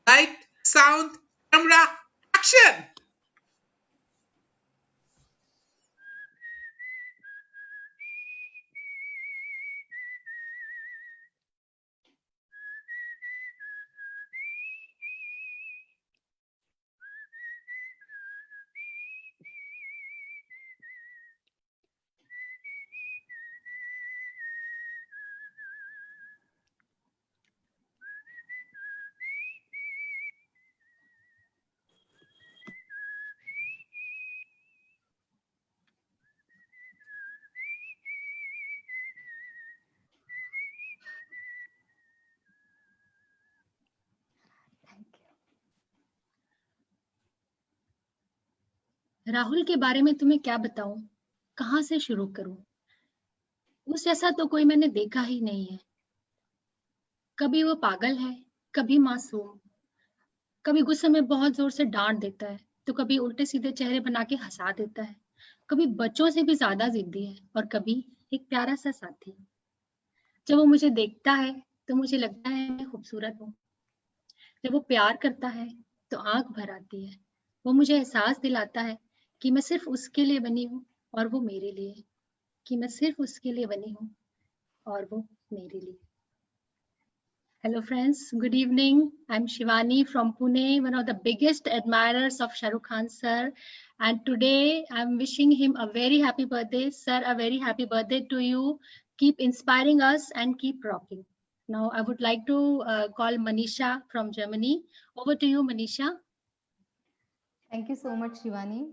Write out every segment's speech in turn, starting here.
Light, sound, camera, action! Rahul के बारे में तुम्हें क्या बताऊं? कहाँ से शुरू करूं? उस जैसा तो कोई मैंने देखा ही नहीं है। कभी वो पागल है, कभी मासूम, कभी गुस्से में बहुत जोर से डांट देता है, तो कभी उल्टे सीधे चेहरे बना के हंसा देता है। कभी बच्चों से भी ज्यादा जिद्दी है और कभी एक प्यारा सा साथी। जब वो मुझे देखता है तो मुझे लगता है मैं खूबसूरत हूँ। जब वो प्यार करता है तो आंख भर आती है। वो मुझे एहसास दिलाता है कि मैं सिर्फ उसके लिए बनी हूँ और वो मेरे लिए, कि मैं सिर्फ उसके लिए बनी हूँ और वो मेरे लिए। Hello friends, good evening. I'm Shivani from Pune, one of the biggest admirers of Shah Rukh Khan sir. And today I'm wishing him a very happy birthday. Sir, a very happy birthday to you. Keep inspiring us and keep rocking. Now I would like to call Manisha from Germany. Over to you, Manisha. Thank you so much, Shivani.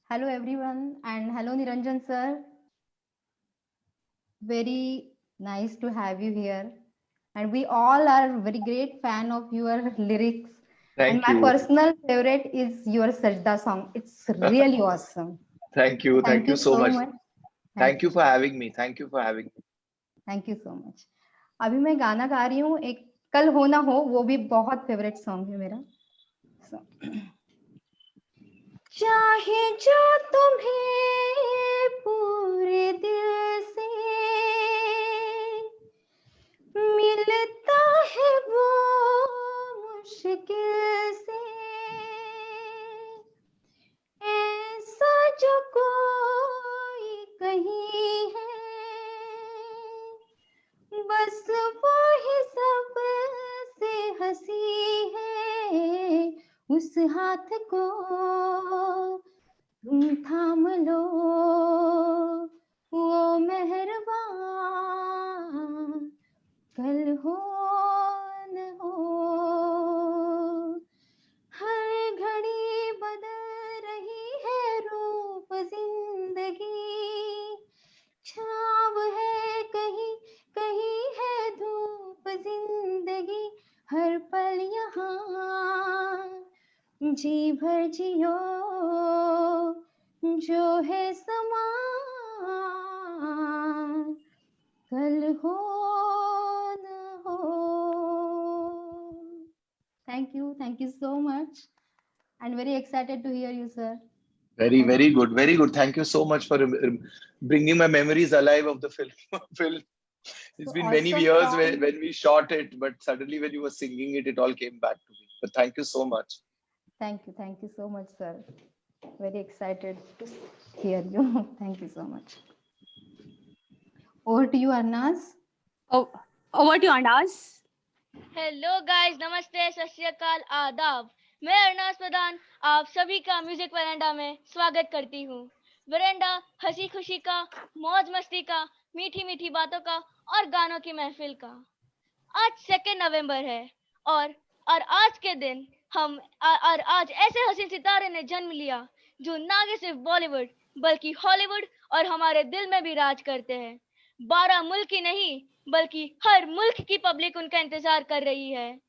Hello, everyone, and hello, Niranjan sir. Very nice to have you here. And we all are very great fan of your lyrics. And Thank my you. personal favorite is your Sajda song. It's really awesome. Thank you. Thank Thank you you so so much. much. Thank you for having me. Thank you for having me. Thank you so much. अभी मैं गाना गा रही हूँ एक कल हो ना हो, वो भी बहुत फेवरेट सॉन्ग है मेरा. So, चाहे जो तुम्हें पूरे दिल से मिलता है वो मुश्किल से, ऐसा जो कोई कहीं है, बस वो ही सबसे हंसी है. उस हाथ को तुम थाम लो, वो मेहरबान कल हो न हो. हर घड़ी बदल रही है रूप जिंदगी, छाव है कहीं कहीं है धूप जिंदगी. हर पल यहाँ जी भर जियो, जो है समा कल हो न हो. Thank you so much, and very excited to hear you, sir. Very, Thank very you. good. Very good. Thank you so much for bringing my memories alive of the film. film. It's So been many awesome years song. when we shot it, but suddenly when you were singing it, it all came back to me. But thank you so much. Thank you so much, sir. Very excited to hear you. Thank you so much. Over to you, Arnaz. Oh, over to you, Andas. Hello guys, नमस्ते, सत श्री अकाल, आदाब. मैं अरनाज प्रधान आप सभी का music verandah में स्वागत करती हूँ. वरेंडा हंसी खुशी का, मौज मस्ती का, मीठी मीठी बातों का और गानों की महफिल का. आज 2 नवंबर है और आज के दिन और आज ऐसे हसीन सितारे ने जन्म लिया जो ना कि सिर्फ बॉलीवुड बल्कि हॉलीवुड और हमारे दिल में भी राज करते हैं. 12 मुल्क ही नहीं बल्कि हर मुल्क की पब्लिक उनका इंतजार कर रही है.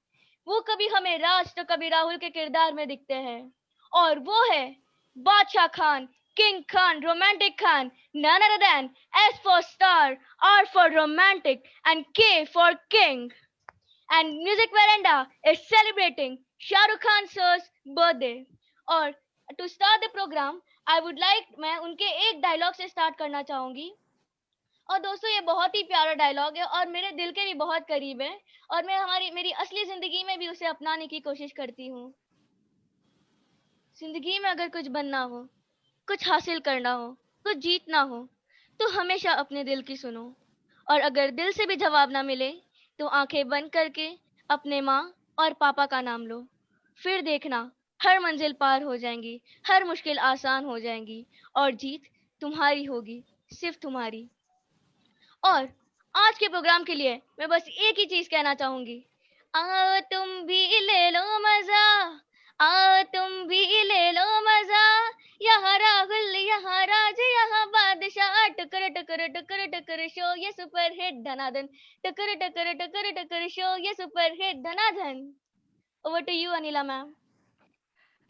वो कभी हमें राज तो कभी राहुल के किरदार में दिखते हैं और वो है बादशाह Khan, king Khan, romantic Khan, none other than S for star, R for romantic and K for king. And Music Veranda is celebrating Shah Rukh Khan sir's birthday. और to start the program, I would like मैं उनके एक dialogue से start करना चाहूंगी. और दोस्तों ये बहुत ही प्यारा डायलॉग है और मेरे दिल के भी बहुत करीब है, और मैं मेरी असली जिंदगी में भी उसे अपनाने की कोशिश करती हूँ। जिंदगी में अगर कुछ बनना हो, कुछ हासिल करना हो, कुछ जीतना हो, तो हमेशा अपने दिल की सुनो। और अगर दिल से भी जवाब ना मिले, तो आंखें बंद करके अपने माँ और पापा का नाम लो। फिर देखना, हर मंजिल पार हो जाएंगी, हर मुश्किल आसान हो जाएंगी, और जीत तुम्हारी होगी, सिर्फ तुम्हारी। और आज के प्रोग्राम के लिए मैं बस एक ही चीज कहना चाहूंगी, आओ तुम भी ले लो मजा, आओ तुम भी ले लो मजा, यहाँ राहुल यहाँ राज यहाँ बादशाह, टकर टकर टकर टकर शो ये सुपर हिट धनाधन, टकर टकर टकर टकर शो ये सुपर हिट धनाधन। Over to you Anila ma'am.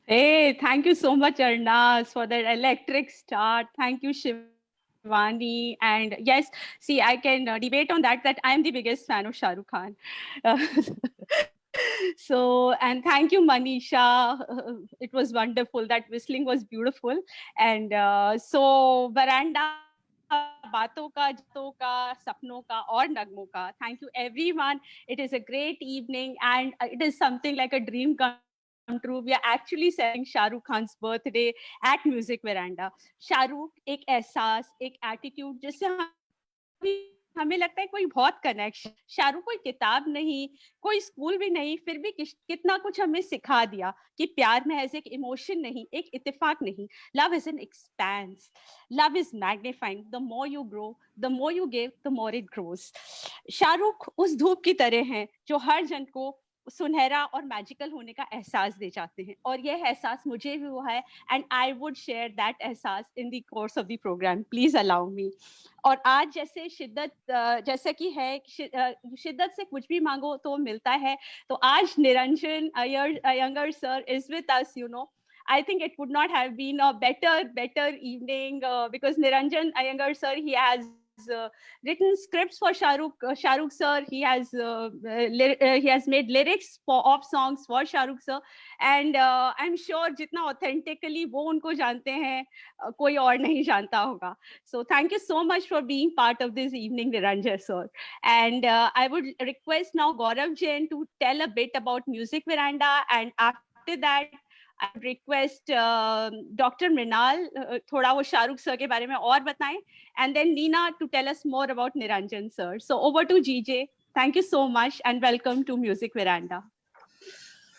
Hey, thank you so much, Arnaz, for that electric start. Thank you, Shivani. And yes, see, I can debate on that I am the biggest fan of Shah Rukh Khan. So, and thank you, Manisha. It was wonderful. That whistling was beautiful. And so, Veranda, बातों का, जितों का, सपनों का और नगमों का. Thank you, everyone. It is a great evening, and it is something like a dream come true. We are actually celebrating Shah Rukh Khan's birthday at Music Veranda. Shah Rukh एक एहसास, एक एटीट्यूड जिससे हमें लगता है कोई बहुत connection. Shahrukh कोई किताब नहीं, कोई स्कूल भी नहीं, फिर भी कितना कुछ हमें सिखा दिया कि प्यार में ऐसे एक इमोशन नहीं, एक इत्तेफाक नहीं. Love is an expense, love is magnifying. The more you grow, the more you give, the more it grows. Shahrukh उस धूप की तरह हैं जो हर जन को सुनहरा और मैजिकल होने का एहसास दे जाते हैं, और यह एहसास मुझे भी हुआ है, and I would share that एहसास in the course of the programme. Please allow me. और आज जैसे शिद्दत, जैसा कि है, शिद्दत से कुछ भी मांगो तो मिलता है. तो आज Niranjan Iyengar sir is with us, you know. I think it would not have been a better evening because Niranjan Iyengar sir, he has written scripts for Shah Rukh sir. He has made lyrics of songs for Shah Rukh sir, and I'm sure जितना authentically वो उनको जानते हैं, कोई और नहीं जानता होगा. So thank you so much for being part of this evening, Niranjan sir. And I would request now Gaurav Jain to tell a bit about Music Veranda, and after that I would request Dr. Mrinal थोड़ा वो Shahrukh sir के बारे में और बताएं, and then Nina to tell us more about Niranjan sir. So over to GJ. Thank you so much and welcome to Music Veranda.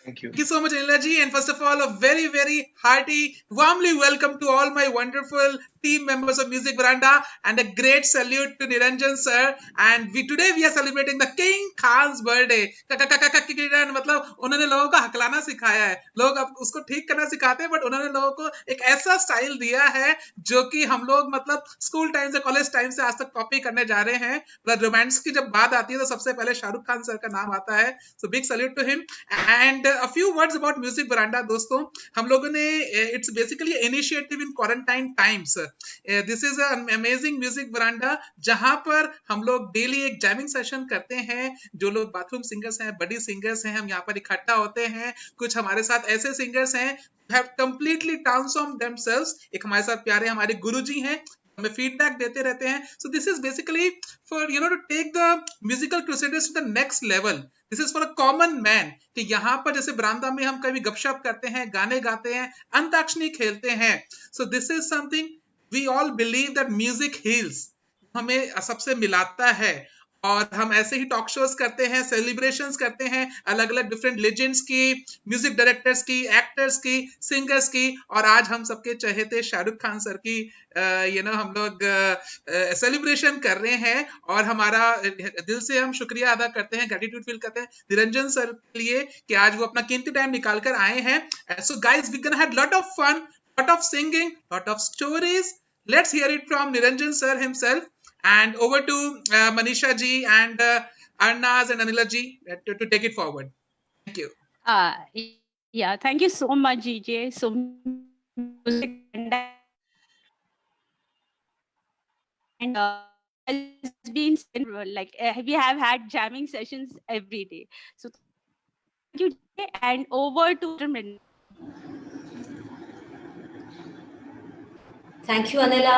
Thank you. Thank you so much, Anila ji. And first of all, a very, very hearty, warmly welcome to all my wonderful team members of Music Veranda, and a great salute to Niranjan sir. And today we are celebrating the King Khan's birthday. मतलब उन्होंने लोगों को हकलाना सिखाया है, लोग अब उसको ठीक करना सिखाते हैं, बट उन्होंने लोगों को एक ऐसा स्टाइल दिया है जो कि हम लोग मतलब स्कूल टाइम से, कॉलेज टाइम से आज तक कॉपी करने जा रहे हैं. मतलब रोमांस की जब बात आती है तो सबसे पहले शाहरुख खान सर का नाम आता है. So big salute to him. And a few words about music veranda. दोस्तों, हम लोगों ने, it's basically initiative in quarantine times. This is an amazing music veranda जहां पर हम लोग डेली एक जैमिंग सेशन करते हैं. जो लोग बाथरूम सिंगर्स हैं, बडी सिंगर्स हैं, हम यहाँ पर इकट्ठा होते हैं. कुछ हमारे साथ ऐसे सिंगर्स हैं have completely transformed themselves. एक हमारे साथ प्यारे हमारे गुरुजी हैं, हमें फीडबैक देते रहते हैं. So this is basically for to take the musical crusaders to the next level. This is for a common man. कि यहाँ पर जैसे बरामदा में हम कभी गपशप करते हैं, गाने गाते हैं, अंताक्षरी खेलते हैं. So this is something we all believe that music heals. हमें सबसे मिलाता है. और हम ऐसे ही टॉक शोज करते हैं, सेलिब्रेशंस करते हैं अलग अलग डिफरेंट लेजेंड्स की, म्यूजिक डायरेक्टर्स की, एक्टर्स की, सिंगर्स की. और आज हम सबके चहेते शाहरुख खान सर की हम लोग सेलिब्रेशन कर रहे हैं. और हमारा दिल से हम शुक्रिया अदा करते हैं, ग्रेटिट्यूड फील करते हैं निरंजन सर के लिए कि आज वो अपना कीमती टाइम निकाल कर आए हैं. So guys, we can have lot of fun, lot of singing, lot of stories. Let's hear it from Niranjan sir himself. And over to Manisha ji and Arnaz and Anila ji to take it forward. Thank you. Yeah, thank you so much, GJ. So music and has been like we have had jamming sessions every day. So thank you, GJ, and over to Mrinal. Thank you, Anila.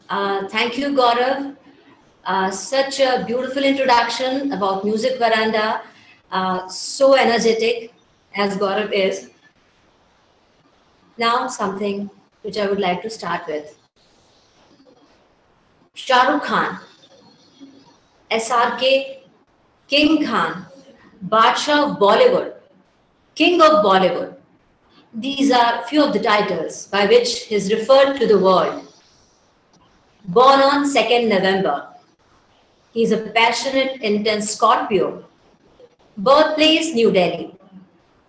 Thank you, Gaurav. Such a beautiful introduction about Music Veranda. So energetic as Gaurav is. Now, something which I would like to start with. Shah Rukh Khan, SRK, King Khan, Badshah of Bollywood, King of Bollywood. These are few of the titles by which he is referred to the world. Born on 2nd November, he is a passionate, intense Scorpio. Birthplace New Delhi,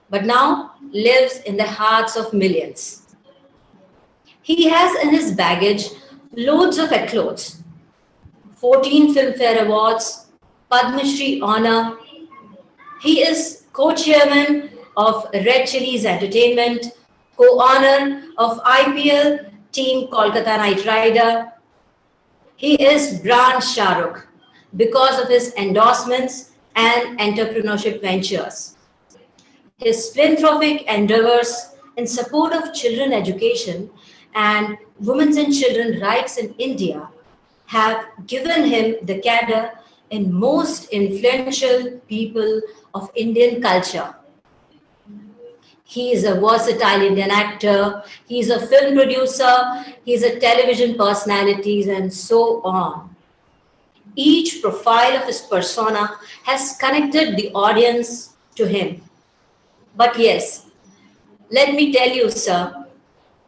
but now lives in the hearts of millions. He has in his baggage loads of accolades, 14 Filmfare Awards, Padma Shri honor. He is co-chairman of Red Chillies Entertainment, co-owner of IPL team Kolkata Knight Rider. He is brand Shah Rukh because of his endorsements and entrepreneurship ventures. His philanthropic endeavors in support of children education and women's and children rights in India have given him the cadre in most influential people of Indian culture. He is a versatile Indian actor, he is a film producer, he is a television personality, and so on. Each profile of his persona has connected the audience to him. But yes, let me tell you, sir,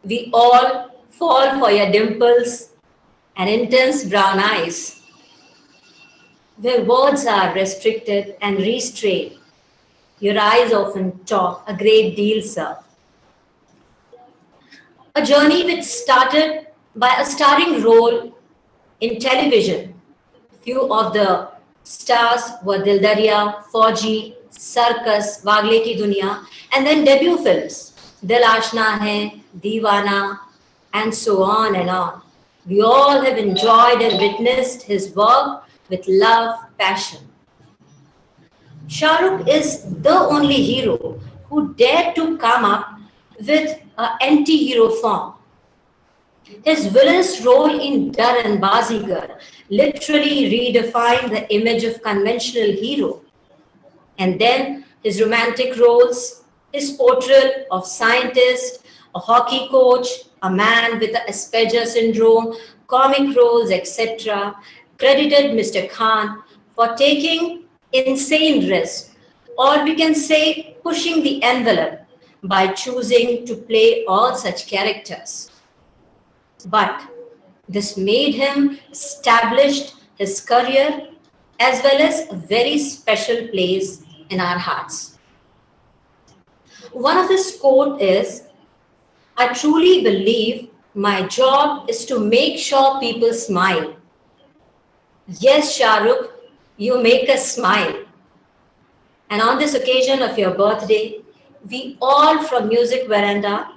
we all fall for your dimples and intense brown eyes, where words are restricted and restrained. Your eyes often talk a great deal, sir. A journey which started by a starring role in television. Few of the stars were Dil Darya, Fauji, Circus, Wagle Ki Duniya, and then debut films, Dil Ashna Hai, Deewana, and so on and on. We all have enjoyed and witnessed his work with love, passion. Shah Rukh is the only hero who dared to come up with an anti-hero form. His villainous role in Dar and Bazigar literally redefined the image of conventional hero. And then his romantic roles, his portrayal of scientist, a hockey coach, a man with Asperger syndrome, comic roles, etc., credited Mr. Khan for taking insane risks, or we can say pushing the envelope by choosing to play all such characters. But this made him established his career as well as a very special place in our hearts. One of his quote is, I truly believe my job is to make sure people smile. Yes, Shah Rukh, you make us smile. And on this occasion of your birthday, we all from Music Veranda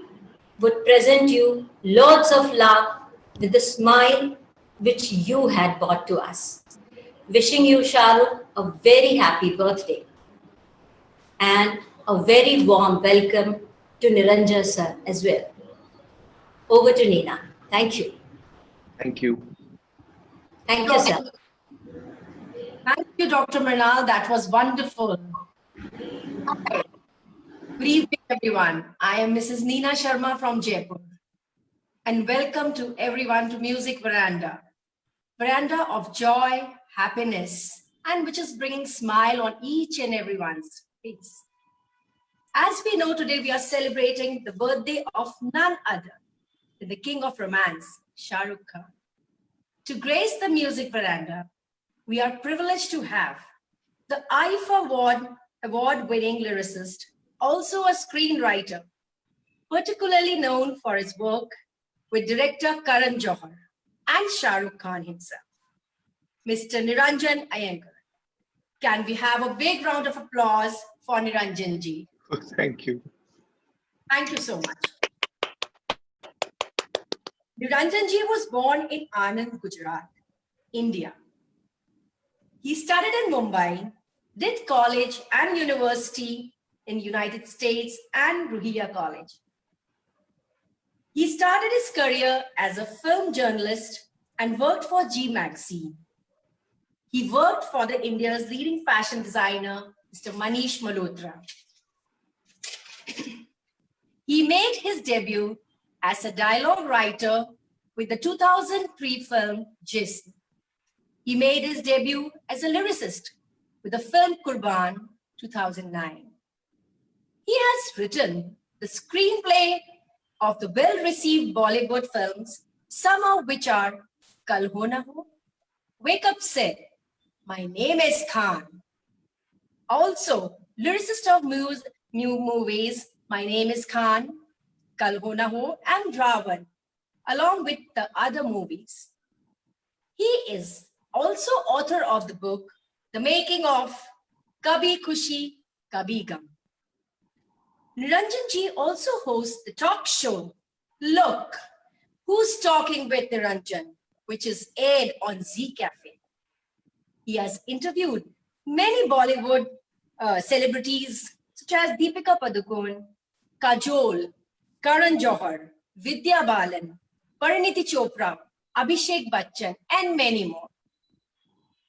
would present you loads of love with the smile which you had brought to us. Wishing you, Shah Rukh, a very happy birthday and a very warm welcome to Niranjan sir as well. Over to Nina. Thank you. Thank you. Thank you, sir. Thank you, Dr. Mrinal. That was wonderful. Hi. Good evening, everyone. I am Mrs. Nina Sharma from Jaipur. And welcome to everyone to Music Veranda. Veranda of joy, happiness, and which is bringing smile on each and everyone's face. As we know, today we are celebrating the birthday of none other than the king of romance, Shah Rukh Khan. To grace the Music Veranda, we are privileged to have the IIFA award-winning lyricist, also a screenwriter, particularly known for his work with director Karan Johar and Shah Rukh Khan himself, Mr. Niranjan Iyengar. Can we have a big round of applause for Niranjan ji? Thank you. Thank you so much. Niranjan ji was born in Anand, Gujarat, India. He studied in Mumbai, did college and university in United States and Ruhia College. He started his career as a film journalist and worked for G Magazine. He worked for the India's leading fashion designer, Mr. Manish Malhotra. He made his debut as a dialogue writer with the 2003 film Jism. He made his debut as a lyricist with the film Qurban 2009. He has written the screenplay of the well-received Bollywood films, some of which are Kal Ho Na Ho, Wake Up Sid, My Name is Khan. Also, lyricist of new movies, My Name is Khan, Kal Ho Na Ho, and Ravan, along with the other movies. He is also author of the book, The Making of Kabhi Khushi, Kabhi Gum. Niranjan ji also hosts the talk show, Look, Who's Talking with Niranjan, which is aired on Z Cafe. He has interviewed many Bollywood celebrities such as Deepika Padukone, Kajol, Karan Johar, Vidya Balan, Pariniti Chopra, Abhishek Bachchan, and many more.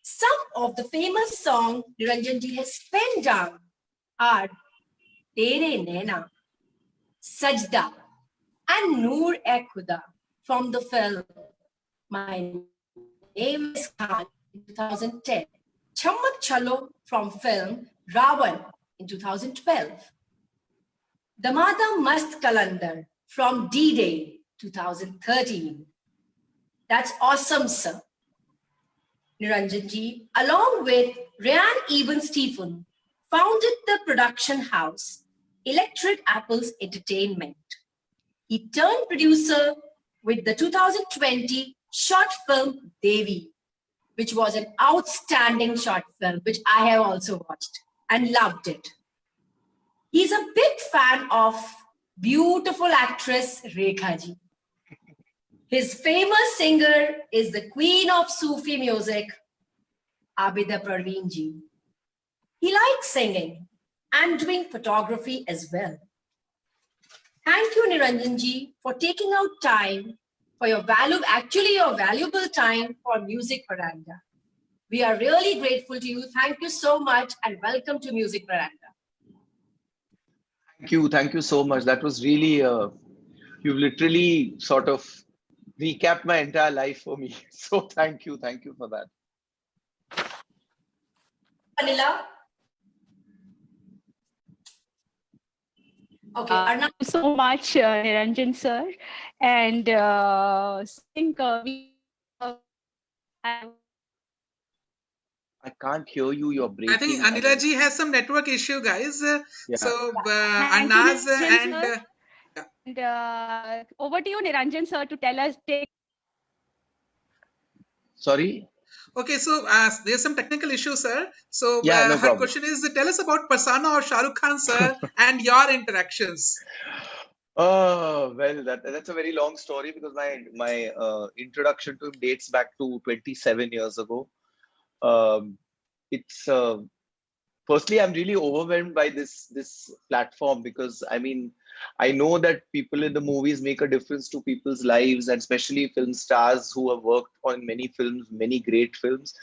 Some of the famous songs Niranjan ji has penned down are Tere Naina, Sajda, and Noor e Khuda from the film My Name is Khan in 2010, Chammak Chalo from film Ravan in 2012, Damada Mast Kalandar from D-Day 2013. That's awesome, sir. Niranjan ji, along with Ryan Even Stephen, founded the production house Electric Apples Entertainment. He turned producer with the 2020 short film Devi, which was an outstanding short film, which I have also watched and loved it. He's a big fan of beautiful actress Rekha ji. His famous singer is the queen of Sufi music, Abida Parveen ji. He likes singing and doing photography as well. Thank you, Niranjan ji, for taking out time for your valuable time for Music Veranda. We are really grateful to you. Thank you so much and welcome to Music Veranda. Thank you so much. That was really, you've literally sort of recapped my entire life for me. So thank you for that. Vanilla. Okay, Arnab. Thank you so much, Niranjan sir. And I think I can't hear you. You're breaking. I think Anila ji has some network issue, guys. Yeah. So Thank you, Anaz Niranjan and and over to you, Niranjan sir, to tell us. Sorry. okay, so there's some technical issues, sir. So Yeah, no her problem. question is, tell us about Persona or Shah Rukh Khan, sir, and your interactions. Oh, well, that's a very long story because my introduction to him dates back to 27 years ago. It's firstly, I'm really overwhelmed by this platform because I mean, I know that people in the movies make a difference to people's lives, and especially film stars who have worked on many films, many great films.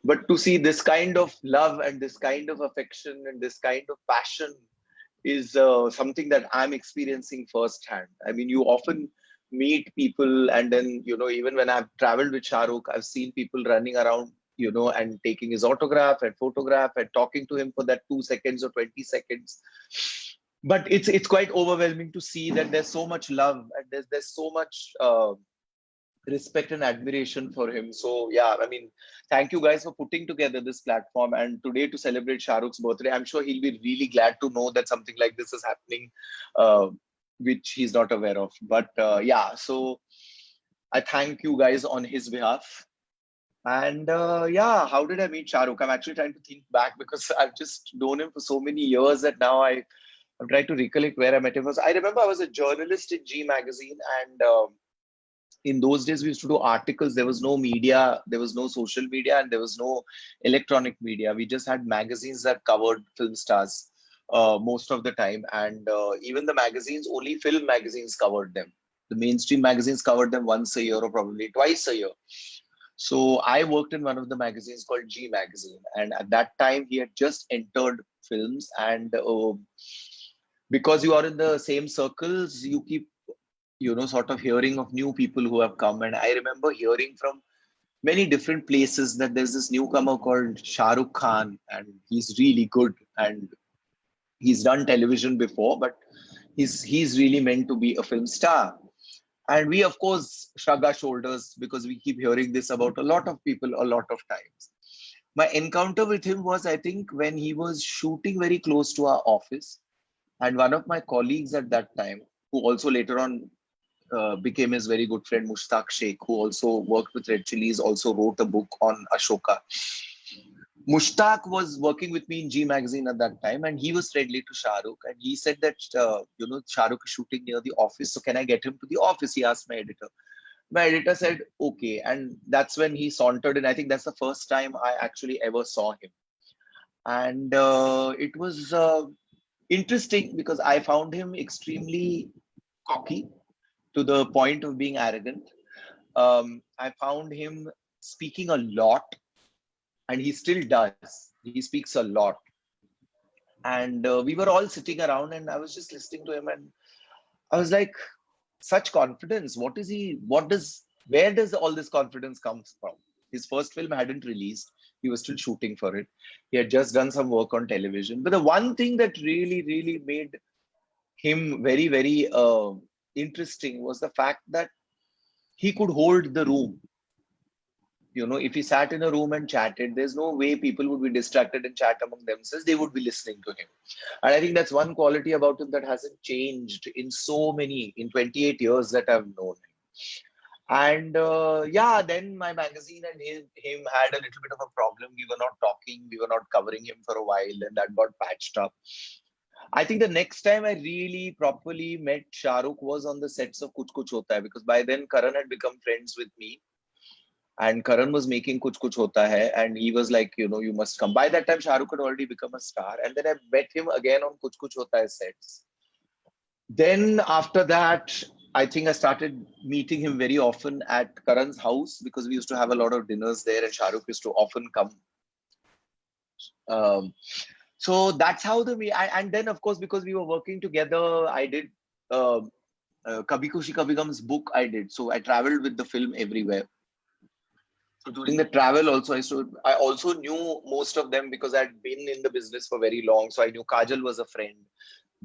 But to see this kind of love and this kind of affection and this kind of passion is something that I'm experiencing firsthand. I mean, you often meet people, and then, you know, even when I've traveled with Shah Rukh, I've seen people running around, you know, and taking his autograph and photograph and talking to him for that 2 seconds or 20 seconds. But it's quite overwhelming to see that there's so much love and there's so much respect and admiration for him. So yeah, I mean, thank you guys for putting together this platform, and today to celebrate Shah Rukh's birthday. I'm sure he'll be really glad to know that something like this is happening, which he's not aware of. But yeah, so I thank you guys on his behalf. And yeah, how did I meet Shah Rukh? I'm actually trying to think back because I've just known him for so many years that now I'm trying to recollect where I met him. I remember I was a journalist in G Magazine, and in those days we used to do articles. There was no media, there was no social media, and there was no electronic media. We just had magazines that covered film stars most of the time, and even the magazines, only film magazines covered them. The mainstream magazines covered them once a year or probably twice a year. So I worked in one of the magazines called G Magazine, and at that time he had just entered films, and because you are in the same circles, you keep, sort of hearing of new people who have come. And I remember hearing from many different places that there's this newcomer called Shah Rukh Khan, and he's really good, and he's done television before, but he's really meant to be a film star. And we, of course, shrug our shoulders because we keep hearing this about a lot of people a lot of times. My encounter with him was, I think, when he was shooting very close to our office. And one of my colleagues at that time, who also later on became his very good friend, Mushtaq Sheikh, who also worked with Red Chillies, also wrote a book on Ashoka. Mushtaq was working with me in G Magazine at that time, and he was friendly to Shah Rukh. And he said that, Shah Rukh is shooting near the office, so can I get him to the office? He asked my editor. My editor said, okay. And that's when he sauntered in. I think that's the first time I actually ever saw him. And it was interesting because I found him extremely cocky to the point of being arrogant. I found him speaking a lot, and he still does. He speaks a lot. And we were all sitting around, and I was just listening to him, and I was like, such confidence. Where does all this confidence come from? His first film hadn't released. He was still shooting for it. He had just done some work on television. But the one thing that really, really made him very, very interesting was the fact that he could hold the room. If he sat in a room and chatted, there's no way people would be distracted and chat among themselves. They would be listening to him. And I think that's one quality about him that hasn't changed in 28 years that I've known him. And then my magazine and him had a little bit of a problem. We were not talking. We were not covering him for a while, and that got patched up. I think the next time I really properly met Shah Rukh was on the sets of Kuch Kuch Hota Hai, because by then Karan had become friends with me. And Karan was making Kuch Kuch Hota Hai, and he was like, you must come. By that time, Shah Rukh had already become a star. And then I met him again on Kuch Kuch Hota Hai sets. Then after that, I think I started meeting him very often at Karan's house, because we used to have a lot of dinners there, and Shah Rukh used to often come. So that's how and then, of course, because we were working together, I did Kabhi Khushi Kabhie Gham's book I did. So I traveled with the film everywhere. So during the travel also, I also knew most of them because I'd been in the business for very long. So I knew Kajal was a friend.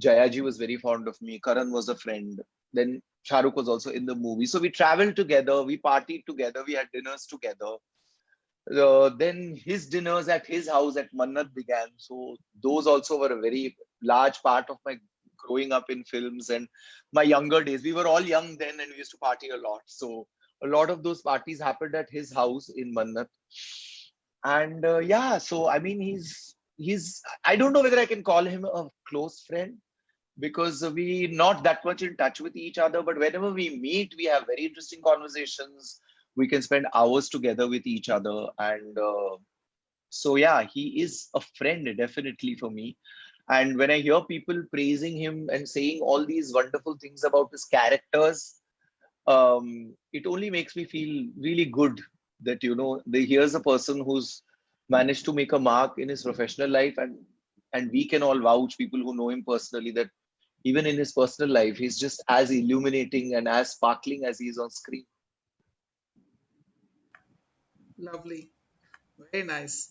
Jayaji was very fond of me. Karan was a friend. Then Shah Rukh was also in the movie. So we traveled together. We partied together. We had dinners together. Then his dinners at his house at Mannat began. So those also were a very large part of my growing up in films and my younger days. We were all young then, and we used to party a lot. So a lot of those parties happened at his house in Mannat. And so I mean, he's I don't know whether I can call him a close friend, because we not that much in touch with each other, but whenever we meet, we have very interesting conversations. We can spend hours together with each other. And so yeah, he is a friend definitely for me. And when I hear people praising him and saying all these wonderful things about his characters, it only makes me feel really good that, here's a person who's managed to make a mark in his professional life, and we can all vouch, people who know him personally, that even in his personal life, he's just as illuminating and as sparkling as he is on screen. Lovely. Very nice.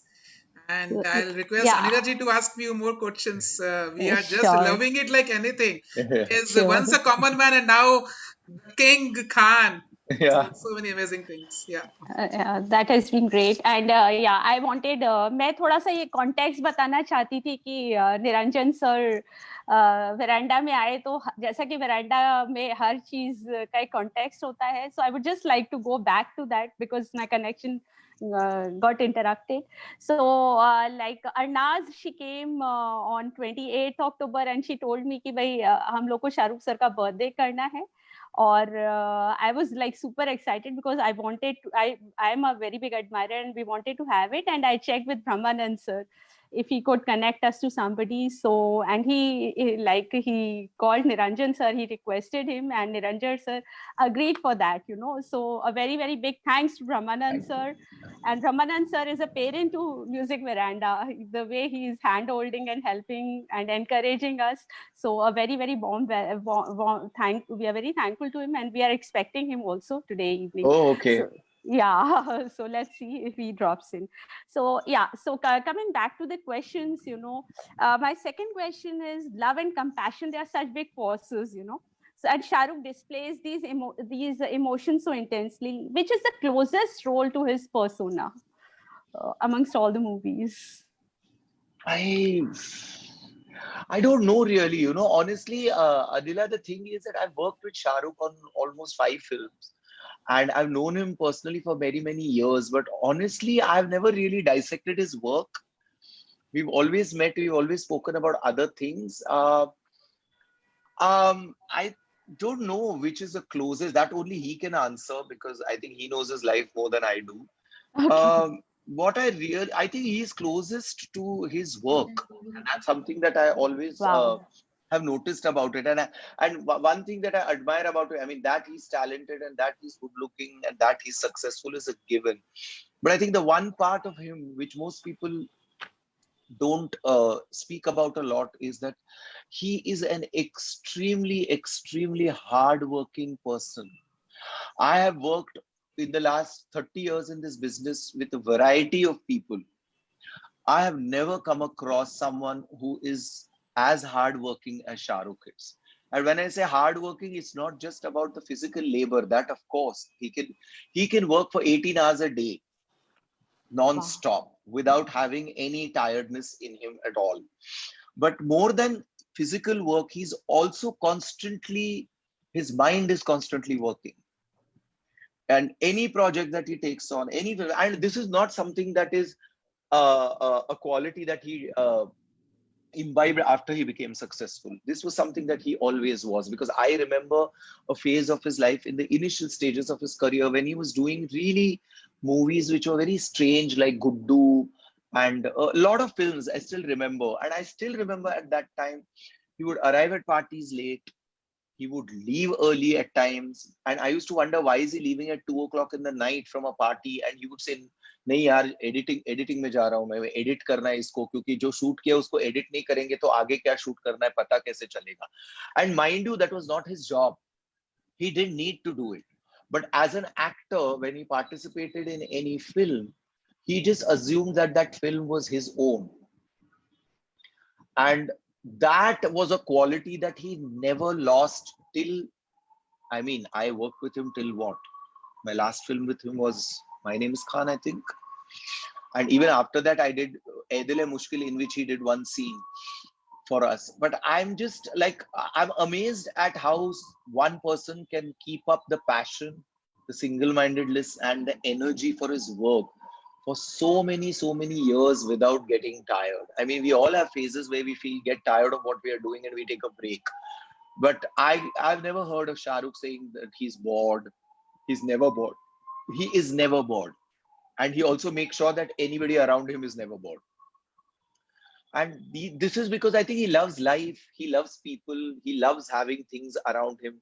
And I'll request Anila ji to ask you more questions. We are just loving it like anything. Is once a common man and now King Khan. Yeah. So many amazing things. Yeah. That has been great. And I wanted, मैं थोड़ा सा ये context बताना चाहती थी कि Niranjan sir veranda में आए, तो जैसा कि वेरांडा में हर चीज का एक context होता है. So I would just like to go back to that because my connection got interrupted. So like Arnaz, she came on 28th October and she told me कि भाई हम लोग को शाहरुख सर का birthday करना है. Or I was like super excited because I wanted to, I am a very big admirer and we wanted to have it, and I checked with Brahmanand sir if he could connect us to somebody. So, and he called Niranjan sir, he requested him, and Niranjan sir agreed for that, you know. So a very, very big thanks to Brahmanand sir. And Brahmanand sir is a parent to Music Veranda. The way he is hand-holding and helping and encouraging us. So a very, very warm thank. We are very thankful to him, and we are expecting him also today evening. Oh, okay. So, yeah. So let's see if he drops in. So yeah. So coming back to the questions, you know, my second question is love and compassion. They are such big forces, you know. So, and Shah Rukh displays these emotions so intensely. Which is the closest role to his persona amongst all the movies? I don't know really, you know, honestly, Adila, the thing is that I've worked with Shah Rukh on almost 5 films, and I've known him personally for many, many years. But honestly, I've never really dissected his work. We've always met, we've always spoken about other things. I don't know which is the closest. That only he can answer, because I think he knows his life more than I do. Okay. I think he's closest to his work, and that's something that I always Wow. have noticed about it. And one thing that I admire about him, I mean, that he's talented and that he's good looking and that he's successful is a given. But I think the one part of him which most people don't speak about a lot is that he is an extremely, extremely hardworking person. I have worked in the last 30 years in this business with a variety of people. I have never come across someone who is as hardworking as Shah Rukh is. And when I say hardworking, it's not just about the physical labor. That, of course, he can work for 18 hours a day, non-stop, without having any tiredness in him at all. But more than physical work, he's also his mind is constantly working. And any project that he takes on, and this is not something that is a quality that he imbibed after he became successful. This was something that he always was, because I remember a phase of his life in the initial stages of his career when he was doing really movies which were very strange, like Guddu and a lot of films I still remember. And I still remember at that time, he would arrive at parties late. He would leave early at times. And I used to wonder, why is he leaving at 2 o'clock in the night from a party? And he would say, नहीं यार, editing में जा रहा हूं मैं, edit करना है इसको, क्योंकि जो शूट किया उसको एडिट नहीं करेंगे तो आगे क्या शूट करना है पता कैसे चलेगा. And mind you, that was not his job. He didn't need to do it. But as an actor, when he participated in any film, he just assumed that that film was his own. And that was a quality that he never lost till, I mean, I worked with him till what? My last film with him was My Name is Khan, I think. And even after that, I did Ae Dil Hai Mushkil, in which he did one scene for us. But I'm just like, I'm amazed at how one person can keep up the passion, the single-mindedness, and the energy for his work for so many years without getting tired. I mean, we all have phases where we get tired of what we are doing and we take a break. But I've never heard of Shah Rukh saying that he's bored. He's never bored. He is never bored. And he also makes sure that anybody around him is never bored. And this is because I think he loves life. He loves people. He loves having things around him.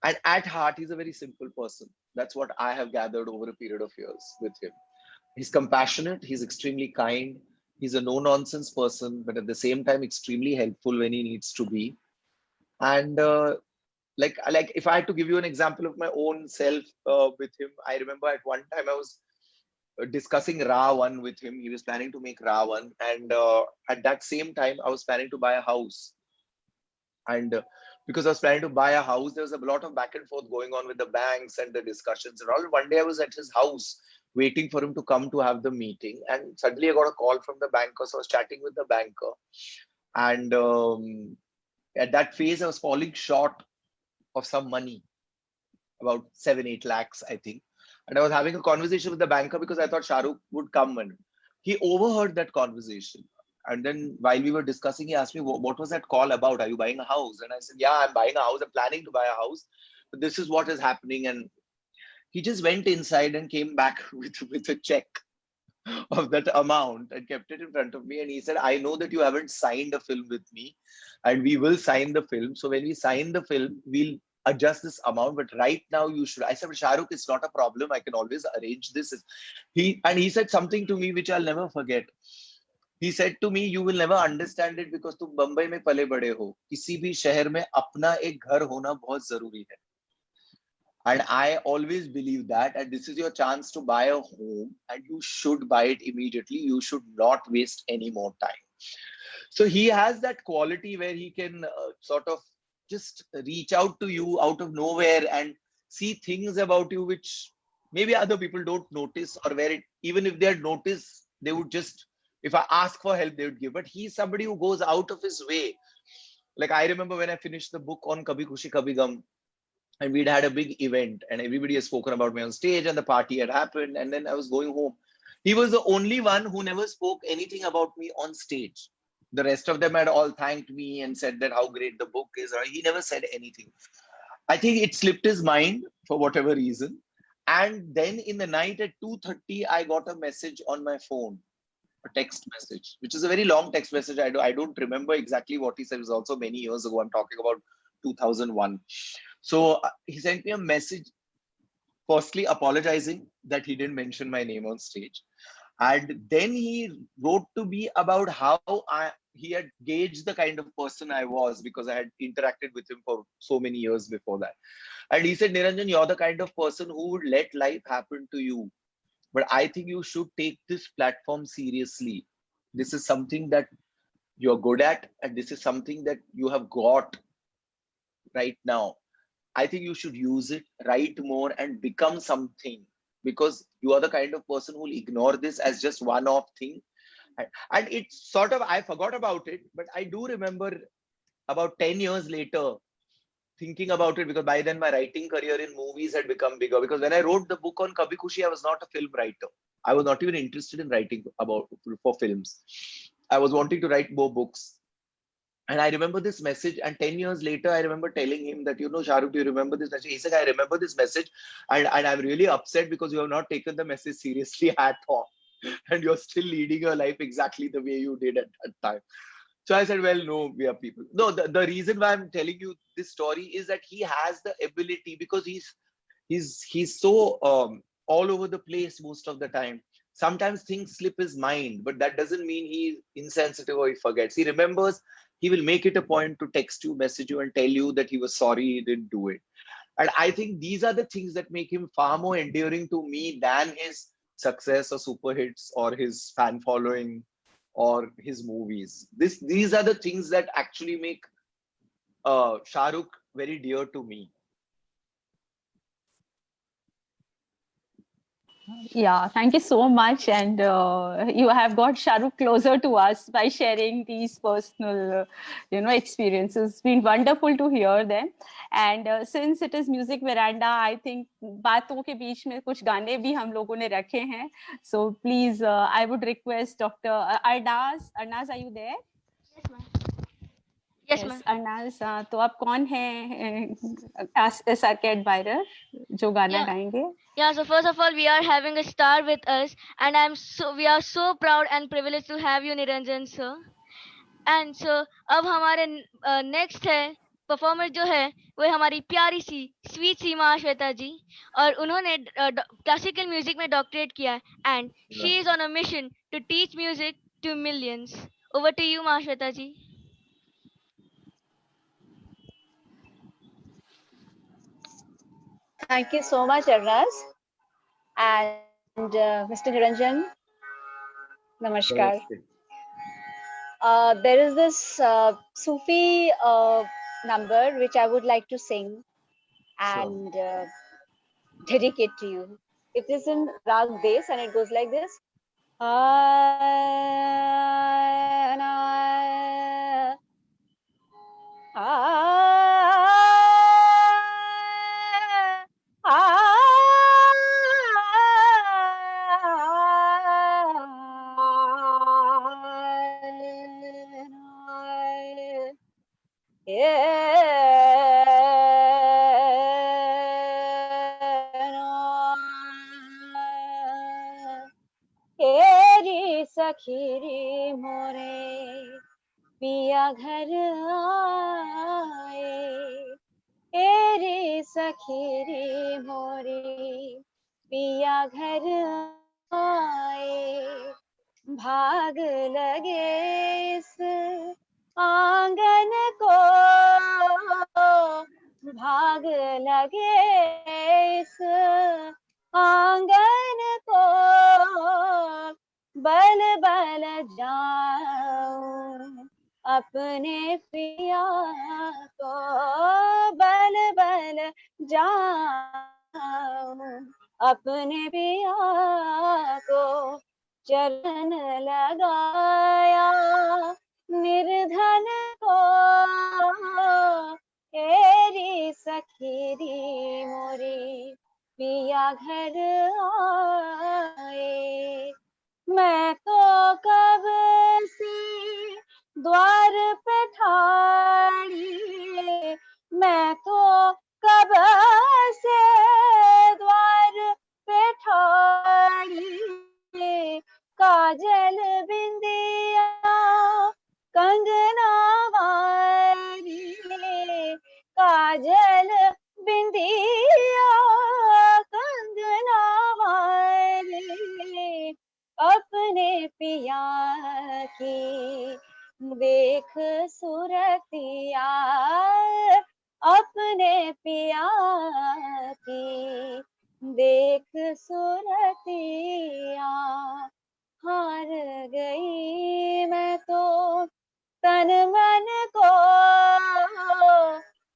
And at heart, he's a very simple person. That's what I have gathered over a period of years with him. He's compassionate. He's extremely kind. He's a no-nonsense person, but at the same time, extremely helpful when he needs to be. And like if I had to give you an example of my own self with him, I remember at one time I was discussing Ra1 with him. He was planning to make Ra1, and at that same time, I was planning to buy a house. And because I was planning to buy a house, there was a lot of back and forth going on with the banks and the discussions and all. One day I was at his house waiting for him to come to have the meeting, and suddenly I got a call from the banker. So I was chatting with the banker, and at that phase I was falling short of some money, about 7-8 lakhs, I think. And I was having a conversation with the banker because I thought Shah Rukh would come, and he overheard that conversation. And then while we were discussing, he asked me, what was that call about? Are you buying a house? And I said, yeah, I'm buying a house. I'm planning to buy a house. But this is what is happening. And he just went inside and came back with a check. of that amount and kept it in front of me. And he said, I know that you haven't signed a film with me, and we will sign the film. So when we sign the film, we'll adjust this amount. But right now, you should. I said, Shahrukh, it's not a problem. I can always arrange this. He said something to me which I'll never forget. He said to me, you will never understand it because तुम बंबई में पले बड़े हो. किसी भी शहर में अपना एक घर होना बहुत जरूरी है. And I always believe that, and this is your chance to buy a home, and you should buy it immediately. You should not waste any more time. So he has that quality where he can sort of just reach out to you out of nowhere and see things about you which maybe other people don't notice, or where even if they had noticed, they would just, if I ask for help, they would give. But he's somebody who goes out of his way. Like I remember when I finished the book on Kabhi Khushi Kabhi Gum, and we'd had a big event and everybody has spoken about me on stage and the party had happened, and then I was going home. He was the only one who never spoke anything about me on stage. The rest of them had all thanked me and said that how great the book is. He never said anything. I think it slipped his mind for whatever reason. And then in the night at 2:30, I got a message on my phone, a text message, which is a very long text message. I don't remember exactly what he said. It was also many years ago. I'm talking about 2001. So he sent me a message, firstly apologizing that he didn't mention my name on stage. And then he wrote to me about how he had gauged the kind of person I was because I had interacted with him for so many years before that. And he said, Niranjan, you're the kind of person who would let life happen to you. But I think you should take this platform seriously. This is something that you're good at, and this is something that you have got right now. I think you should use it, write more, and become something, because you are the kind of person who will ignore this as just one-off thing. And it's sort of, I forgot about it, but I do remember about 10 years later thinking about it, because by then my writing career in movies had become bigger. Because when I wrote the book on Kabhi Khushi, I was not a film writer. I was not even interested in writing for films. I was wanting to write more books. And I remember this message, and 10 years later, I remember telling him that, Shahrukh, do you remember this message? He said, I remember this message, and I'm really upset because you have not taken the message seriously at all. And you're still leading your life exactly the way you did at that time. So I said, well, no, we are people. No, the reason why I'm telling you this story is that he has the ability, because he's so all over the place most of the time. Sometimes things slip his mind, but that doesn't mean he's insensitive or he forgets. He remembers. He will make it a point to text you, message you, and tell you that he was sorry he didn't do it. And I think these are the things that make him far more endearing to me than his success or super hits or his fan following or his movies. These are the things that actually make Shahrukh very dear to me. Yeah, thank you so much. And you have got Shahrukh closer to us by sharing these personal, experiences. It's been wonderful to hear them. And since it is Music Veranda, I think बातों के बीच में कुछ गाने भी हम लोगों ने रखे हैं. So please, I would request Dr. Arnaz. Arnaz, are you there? Yes, ma'am. Yes, ma'am. Arnaz, तो आप कौन हैं SRK admirer जो गाना गाएंगे? Yeah, so first of all, we are having a star with us, and we are so proud and privileged to have you, Niranjan sir. And so अब हमारे next है परफॉर्मर जो है वो हमारी प्यारी सी स्वीट सी महाश्वेता जी, और उन्होंने क्लासिकल म्यूजिक में डॉक्टरेट किया है, and she is on a mission to teach music to millions. Over to you Mahasweta ji. Thank you so much, Arnaz. And Mr. Niranjan, namaskar. There is this Sufi number which I would like to sing and dedicate to you. It is in Rag Des and it goes like this. Yeah. सखी रे मोरे पिया घर आए, ए रे सखी रे मोरे पिया घर आए, भाग लगे इस आंगन को, भाग लगे इस आंगन को, बल बल जाऊं अपने पिया को, बल बल जाऊं अपने पिया को, चरण लगाया निर्धन को, एरी सखी री मोरी पिया घर आए, मैं तो कब से द्वार पे ठाड़ी, मैं तो कब से द्वार पे ठाड़ी, काजल बिंदिया कंगना वारी, काजल बिंदिया कंगना वारी, अपने पिया की देख सुरतिया, अपने पिया की देख सुरतिया, हार गई मैं तो तन मन को,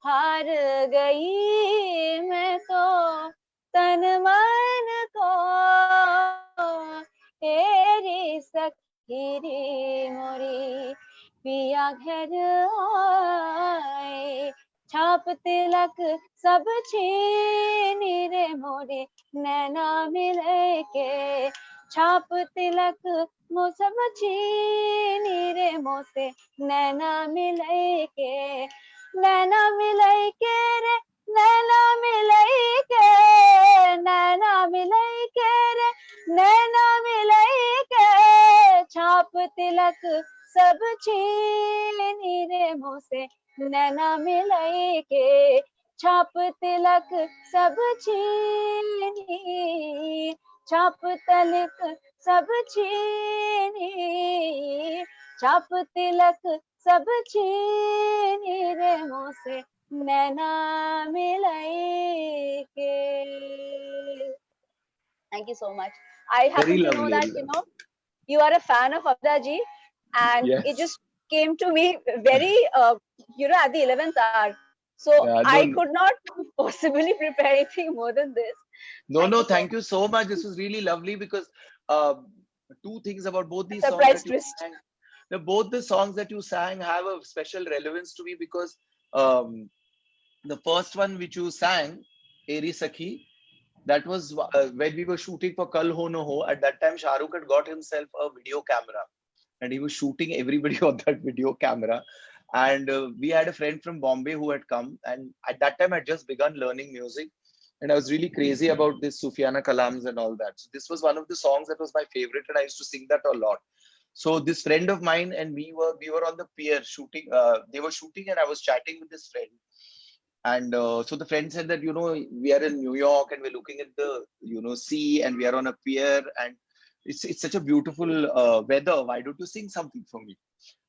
हार गई मैं तो तन मन को, तेरी सखी रे मोरी पिया घर आए, छाप तिलक सब छीनी रे मोरे नैना मिले के, छाप तिलक मो सब छीनी रे मोसे नैना मिले के, नैना मिले के रे नैना मिले के, नैना मिले के रे नैना मिले के, छाप तिलक सब छीनी रे मोसे नैना मिले के, छाप तिलक सब छीनी, छाप तिलक सब छीनी, छाप तिलक सब छीनी रे मोसे नैना मिले के. Thank you so much. I happen Very to know lovely. that you are a fan of Abda ji, and Yes. it just came to me very at the 11th hour. So Yeah, I no, could not possibly prepare anything more than this. no, Thank you so thank you so much. This was really lovely because two things about both these songs Surprise that you twist. sang. Both the songs that you sang have a special relevance to me because the first one which you sang, Eri Sakhi, that was when we were shooting for Kal Ho No Ho. At that time, Shah Rukh had got himself a video camera and he was shooting everybody on that video camera. And we had a friend from Bombay who had come, and at that time, I had just begun learning music. And I was really crazy about this Sufiana Kalams and all that. So this was one of the songs that was my favorite, and I used to sing that a lot. So this friend of mine and we were on the pier shooting. They were shooting, and I was chatting with this friend. And so the friend said that we are in New York and we're looking at the sea, and we are on a pier, and it's such a beautiful weather. Why don't you sing something for me?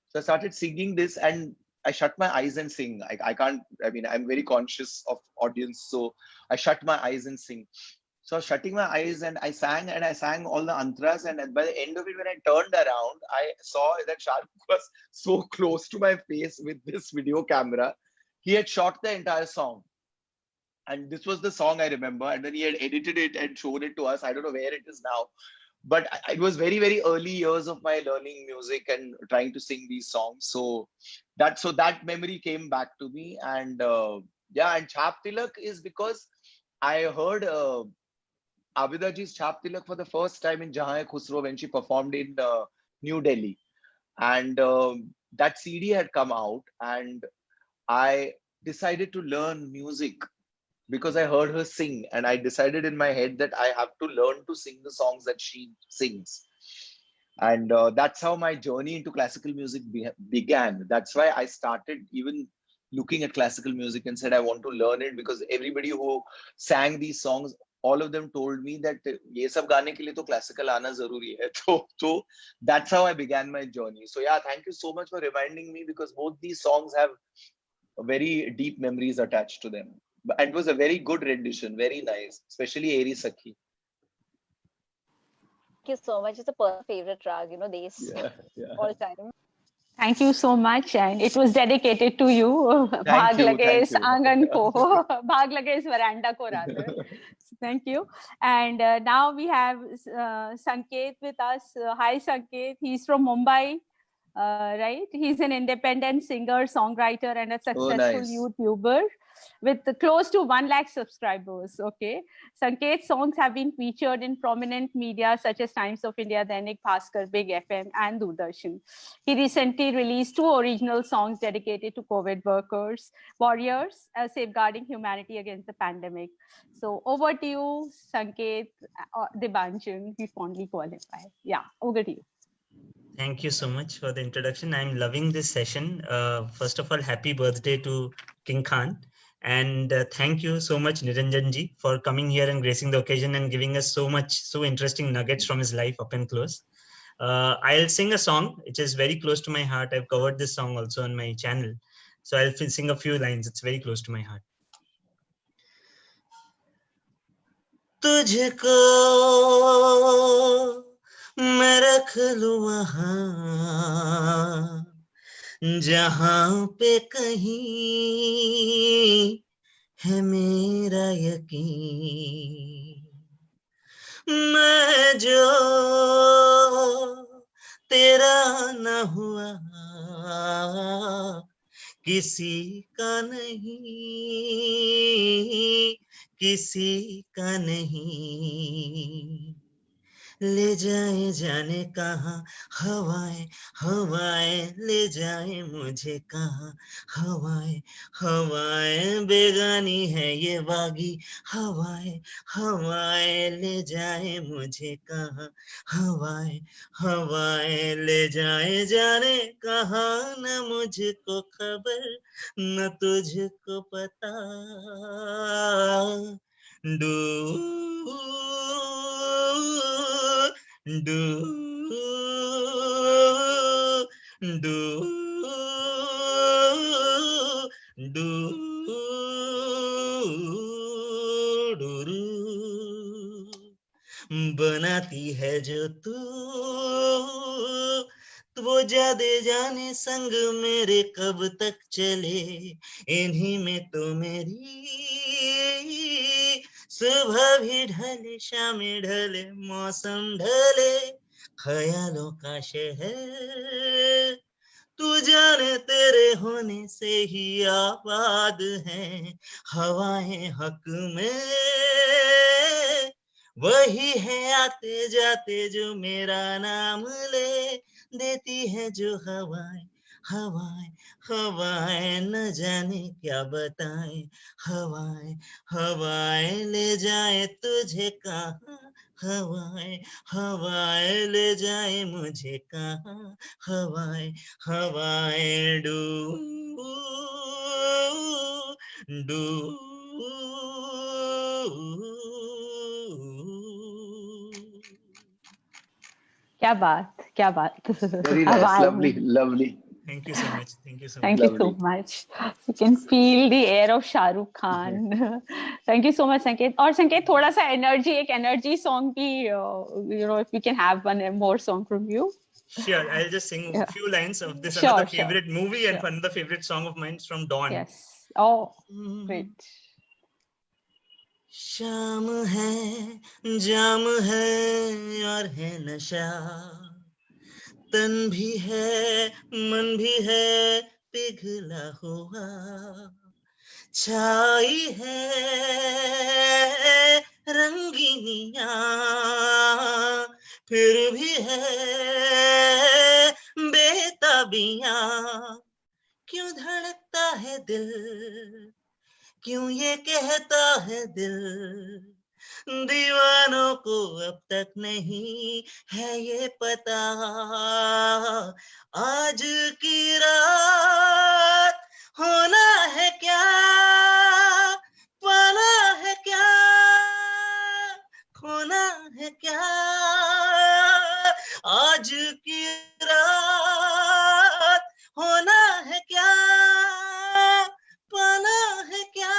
So I started singing this, and I shut my eyes and sing. I can't. I mean, I'm very conscious of audience, so I shut my eyes and sing. So I was shutting my eyes and I sang all the antras. And by the end of it, when I turned around, I saw that Shah Rukh was so close to my face with this video camera. He had shot the entire song. And this was the song I remember. And then he had edited it and shown it to us. I don't know where it is now. But it was very, very early years of my learning music and trying to sing these songs. So that memory came back to me. And and Chhap Tilak is because I heard Abida ji's Chhap Tilak for the first time in Jahan Hai Khusro when she performed in New Delhi. And that CD had come out, and I decided to learn music because I heard her sing, and I decided in my head that I have to learn to sing the songs that she sings. And that's how my journey into classical music began. That's why I started even looking at classical music and said I want to learn it, because everybody who sang these songs, all of them told me that ये सब गाने के लिए तो classical आना जरूरी है. So that's how I began my journey. So yeah, thank you so much for reminding me, because both these songs have very deep memories attached to them. And it was a very good rendition, very nice, especially Eri Sakhi. Thank you so much. It's a personal favorite rag, you know, these all time. Thank you so much, and it was dedicated to you. Bhag lage is aangan ko, bhag lage is veranda ko rather. Thank you. And now we have Sanket with us. Hi Sanket, he's from Mumbai, right? He's an independent singer, songwriter, and a successful YouTuber with close to 1 lakh subscribers. Okay, Sanket's songs have been featured in prominent media such as Times of India, Dainik Bhaskar, Big FM, and Doordarshan. He recently released 2 original songs dedicated to COVID workers, warriors, safeguarding humanity against the pandemic. So over to you, Sanket, Debanjan, we fondly qualify. Yeah, over to you. Thank you so much for the introduction. I'm loving this session. First of all, happy birthday to King Khan. And thank you so much, Niranjan ji, for coming here and gracing the occasion and giving us so interesting nuggets from his life up and close. I'll sing a song which is very close to my heart. I've covered this song also on my channel. So I'll sing a few lines. It's very close to my heart. तुझको मैं रख लूं वहाँ जहाँ पे कहीं है मेरा यकीन, मैं जो तेरा न हुआ किसी का नहीं, किसी का नहीं, ले जाए जाने कहाँ हवाएं, हवाएं ले जाए मुझे कहाँ, हवाएं, हवाएं बेगानी है ये बागी, हवाएं, हवाएं ले जाए मुझे कहाँ, हवाएं, हवाएं ले जाए जाने कहाँ, न मुझको खबर न तुझको पता, बनाती है जो तू वो जा दे जाने संग मेरे कब तक चले, इन्हीं में तो मेरी सुबह भी ढले शाम ढले मौसम ढले, ख्यालों का शहर तू जाने तेरे होने से ही आबाद है, हवाएं हक में वही है आते जाते जो मेरा नाम ले, देती है जो हवाएं, हवाएं, हवाएं न जाने क्या बताएं, हवाएं, हवाएं ले जाए तुझे कहाँ, हवाएं, हवाएं ले जाए मुझे कहाँ, हवाएं, हवाएं क्या बात Very nice. Lovely. Thank you so much. Thank you so much. Thank you so much. You can feel the air of Shah Rukh Khan. Thank you so much, Sanket. और Sanket थोड़ा सा एक energy song भी, if we can have one more song from you. Sure, I'll just sing a few lines of this another favorite movie and another favorite song of mine from Dawn. Yes. Oh, great. शाम है, जाम है और है नशा, तन भी है, मन भी है पिघला हुआ, छाई है रंगीनियां, फिर भी है बेताबियां, क्यों धड़कता है दिल, क्यों ये कहता है दिल, दीवानों को अब तक नहीं है ये पता, आज की रात होना है क्या, पाना है क्या, खोना है क्या, आज की रात होना है क्या, पाना है क्या,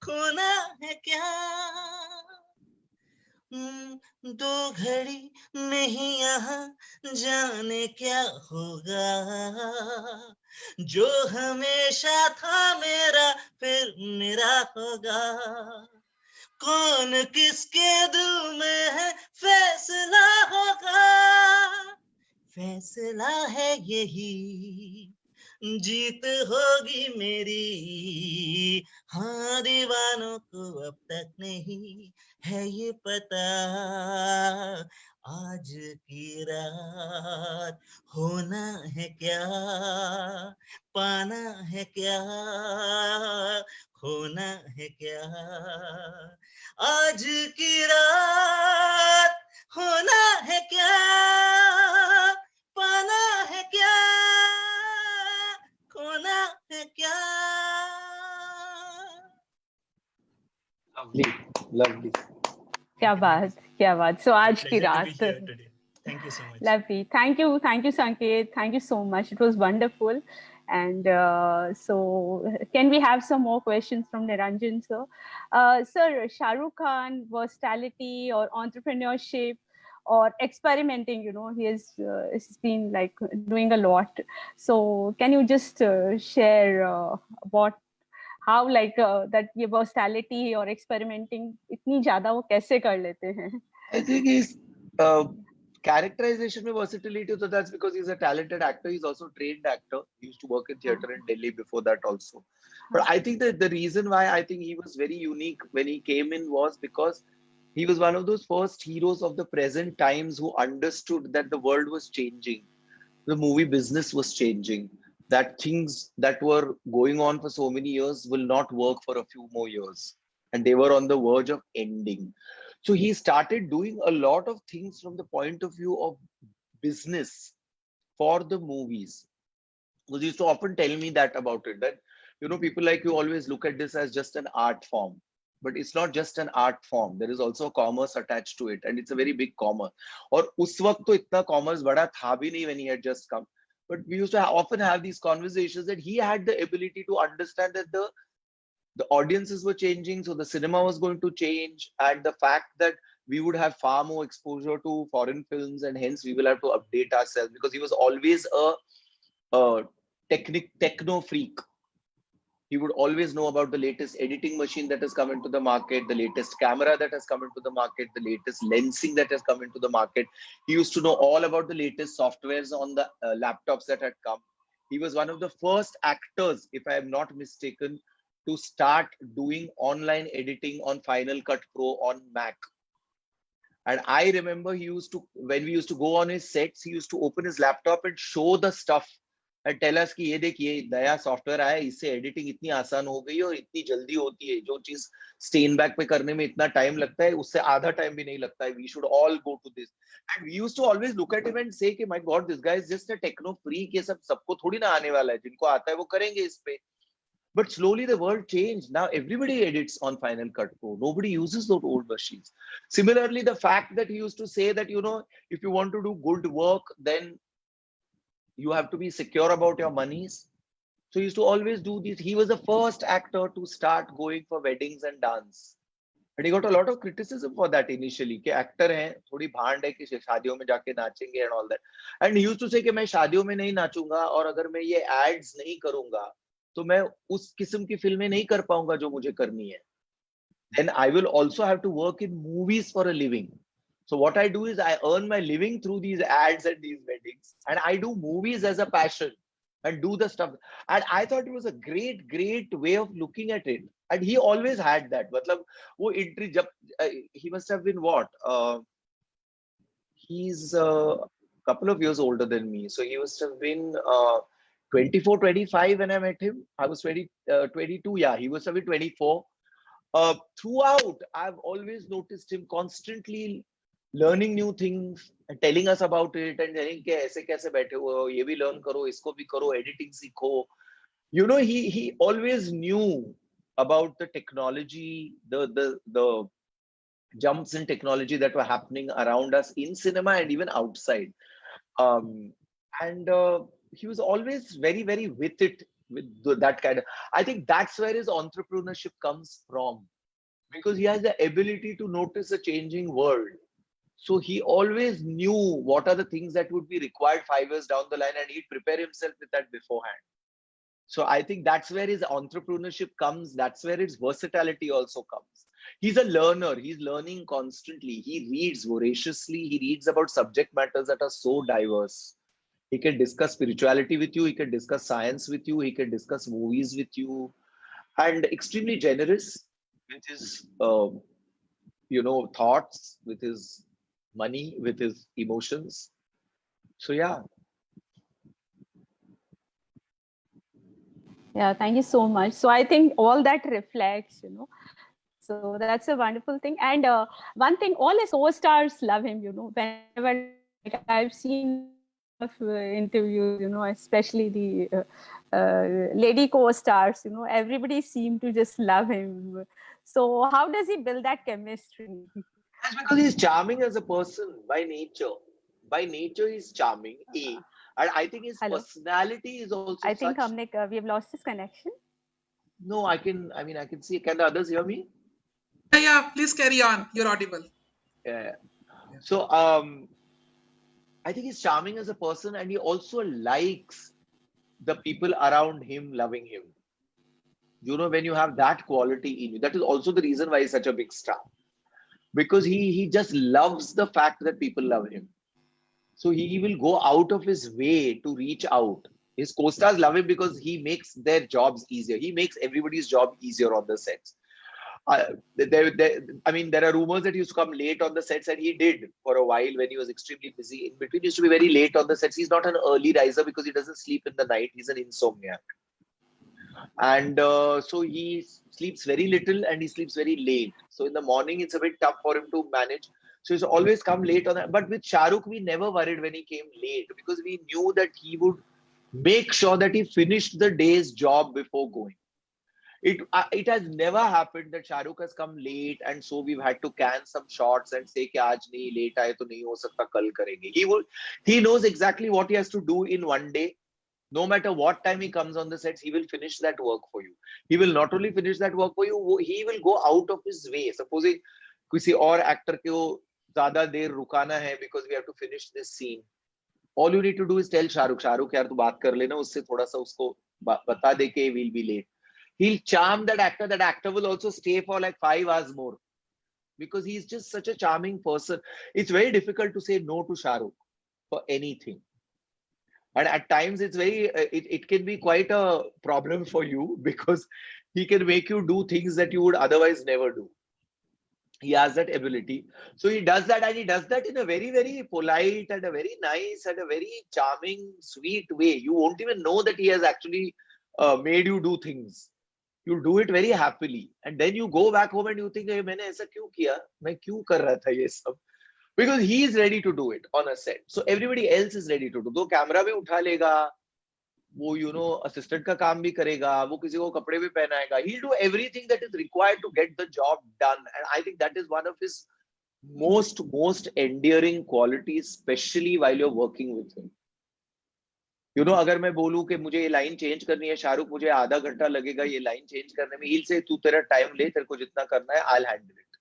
खोना है क्या। दो घड़ी नहीं यहाँ जाने क्या होगा, जो हमेशा था मेरा फिर मेरा होगा, कौन किसके दिल में है फैसला होगा, फैसला है यही जीत होगी मेरी, हाँ दीवानों को अब तक नहीं है ये पता, आज की रात होना है क्या, पाना है क्या, खोना है क्या, आज की रात होना है क्या, पाना है क्या, खोना है क्या। Lovely, lovely. क्या बात, क्या बात. So आज की Pleasure to रात. be here today. Thank you so much. Lovely. Thank you, Sanket. Thank you so much. It was wonderful. And so, can we have some more questions from Niranjan, sir? Sir, Shah Rukh Khan, versatility or entrepreneurship or experimenting, you know, he has he's been like doing a lot. So, can you just share about how like that ये versatility or experimenting इतनी ज़्यादा वो कैसे कर लेते हैं? I think he's characterization में versatility, so that's because he's a talented actor. He's also a trained actor. He used to work in theater in Delhi before that also. But I think that the reason why I think he was very unique when he came in was because he was one of those first heroes of the present times who understood that the world was changing. The movie business was changing. That things that were going on for so many years will not work for a few more years. And they were on the verge of ending. So he started doing a lot of things from the point of view of business for the movies. Because he used to often tell me that about it, that, you know, people like you always look at this as just an art form. But it's not just an art form. There is also a commerce attached to it. And it's a very big commerce. और उस वक्त तो इतना commerce बड़ा था भी नहीं when he had just come. But we used to often have these conversations that he had the ability to understand that the audiences were changing, so the cinema was going to change, and the fact that we would have far more exposure to foreign films, and hence we will have to update ourselves, because he was always a techno freak. He would always know about the latest editing machine that has come into the market, the latest camera that has come into the market, the latest lensing that has come into the market. He used to know all about the latest softwares on the laptops that had come. He was one of the first actors, if I am not mistaken, to start doing online editing on Final Cut Pro on Mac. And I remember he used to, when we used to go on his sets, he used to open his laptop and show the stuff and tell us कि ये देखिए नया software आया, इससे editing इतनी आसान हो गई और इतनी जल्दी होती है, जो चीज स्टेन बैक पे करने में इतना टाइम लगता है उससे आधा टाइम भी नहीं लगता है. We should all go to this. And we used to always look at him and say कि my God, this guy is just a techno freak. ये सब सबको थोड़ी ना आने वाला है, जिनको आता है वो करेंगे इस पे. But slowly the world changed. Now everybody edits on Final Cut Pro. Nobody uses those old machines. Similarly, the fact that he used to say that, you know, if you want to do good work, then you have to be secure about your monies. So he used to always do this. He was the first actor to start going for weddings and dance. And he got a lot of criticism for that initially. कि actor हैं, थोड़ी भांड है कि शादियों में जाके नाचेंगे and all that. And he used to say कि मैं शादियों में नहीं नाचूंगा और अगर मैं ये ads नहीं करूंगा तो मैं उस किस्म की फिल्में नहीं कर पाऊंगा जो मुझे करनी है. Then I will also have to work in movies for a living. So what I do is I earn my living through these ads and these weddings, and I do movies as a passion and do the stuff. And I thought it was a great, great way of looking at it. And he always had that. मतलब वो entry जब he must have been what? He's a couple of years older than me, so he must have been 24, 25 when I met him. I was 22. Yeah, he was 24. Throughout, I've always noticed him constantly learning new things and telling us about it and telling कि ऐसे कैसे बैठे हुए हो, ये भी learn करो, इसको भी करो, editing सीखो. You know, he always knew about the technology, the jumps in technology that were happening around us in cinema and even outside. And he was always very, very with it, with that kind of. I think that's where his entrepreneurship comes from, because he has the ability to notice a changing world. So he always knew what are the things that would be required 5 years down the line, and he'd prepare himself with that beforehand. So I think that's where his entrepreneurship comes. That's where his versatility also comes. He's a learner. He's learning constantly. He reads voraciously. He reads about subject matters that are so diverse. He can discuss spirituality with you. He can discuss science with you. He can discuss movies with you. And extremely generous with his, thoughts, with his money, with his emotions. So yeah. Yeah, thank you so much. So I think all that reflects, so that's a wonderful thing. And one thing, all his co-stars love him, whenever I've seen interviews, especially the lady co-stars, everybody seemed to just love him. So how does he build that chemistry? That's because he's charming as a person by nature. By nature, he's charming. And I think his personality is also I think such... we have lost his connection. No, I can see. Can the others hear me? Yeah, please carry on. You're audible. Yeah. So, I think he's charming as a person, and he also likes the people around him loving him. When you have that quality in you, that is also the reason why he's such a big star. Because he just loves the fact that people love him. So he will go out of his way to reach out. His co-stars love him because he makes their jobs easier. He makes everybody's job easier on the sets. There are rumors that he used to come late on the sets, and he did for a while when he was extremely busy. In between, he used to be very late on the sets. He's not an early riser because he doesn't sleep in the night. He's an insomniac. And so he sleeps very little and he sleeps very late. So in the morning, it's a bit tough for him to manage. So he's always come late on that. But with Shah Rukh, we never worried when he came late, because we knew that he would make sure that he finished the day's job before going. It has never happened that Shah Rukh has come late and so we've had to can some shots and say कि आज नहीं late आए तो नहीं हो सकता कल करेंगे. He knows exactly what he has to do in one day. No matter what time he comes on the sets, he will finish that work for you. He will not only finish that work for you, he will go out of his way. Supposing किसी और actor को ज़्यादा देर रुकाना है because we have to finish this scene. All you need to do is tell Shah Rukh यार तू बात कर लेना उससे थोड़ा सा उसको बता दे कि we'll be late. He'll charm that actor. That actor will also stay for like 5 hours more, because he's just such a charming person. It's very difficult to say no to Shah Rukh for anything. And at times it can be quite a problem for you, because he can make you do things that you would otherwise never do. He has that ability. So he does that, and he does that in a very, very polite and a very nice and a very charming, sweet way. You won't even know that he has actually made you do things. You do it very happily. And then you go back home and you think, hey, मैंने ऐसा क्यों किया? मैं क्यों कर रहा था ये सब? Because he is ready to do it on a set. So everybody else is ready to do. तो कैमरा भी उठा लेगा, वो assistant का काम भी करेगा, वो किसी को कपड़े भी पहनाएगा. He'll do everything that is required to get the job done. And I think that is one of his most endearing qualities, especially while you're working with him. अगर मैं बोलूं कि मुझे ये लाइन चेंज करनी है, शाहरुख मुझे आधा घंटा लगेगा ये लाइन चेंज करने में, he'll say तू तेरा टाइम ले, तेरे को जितना करना है, I'll handle it.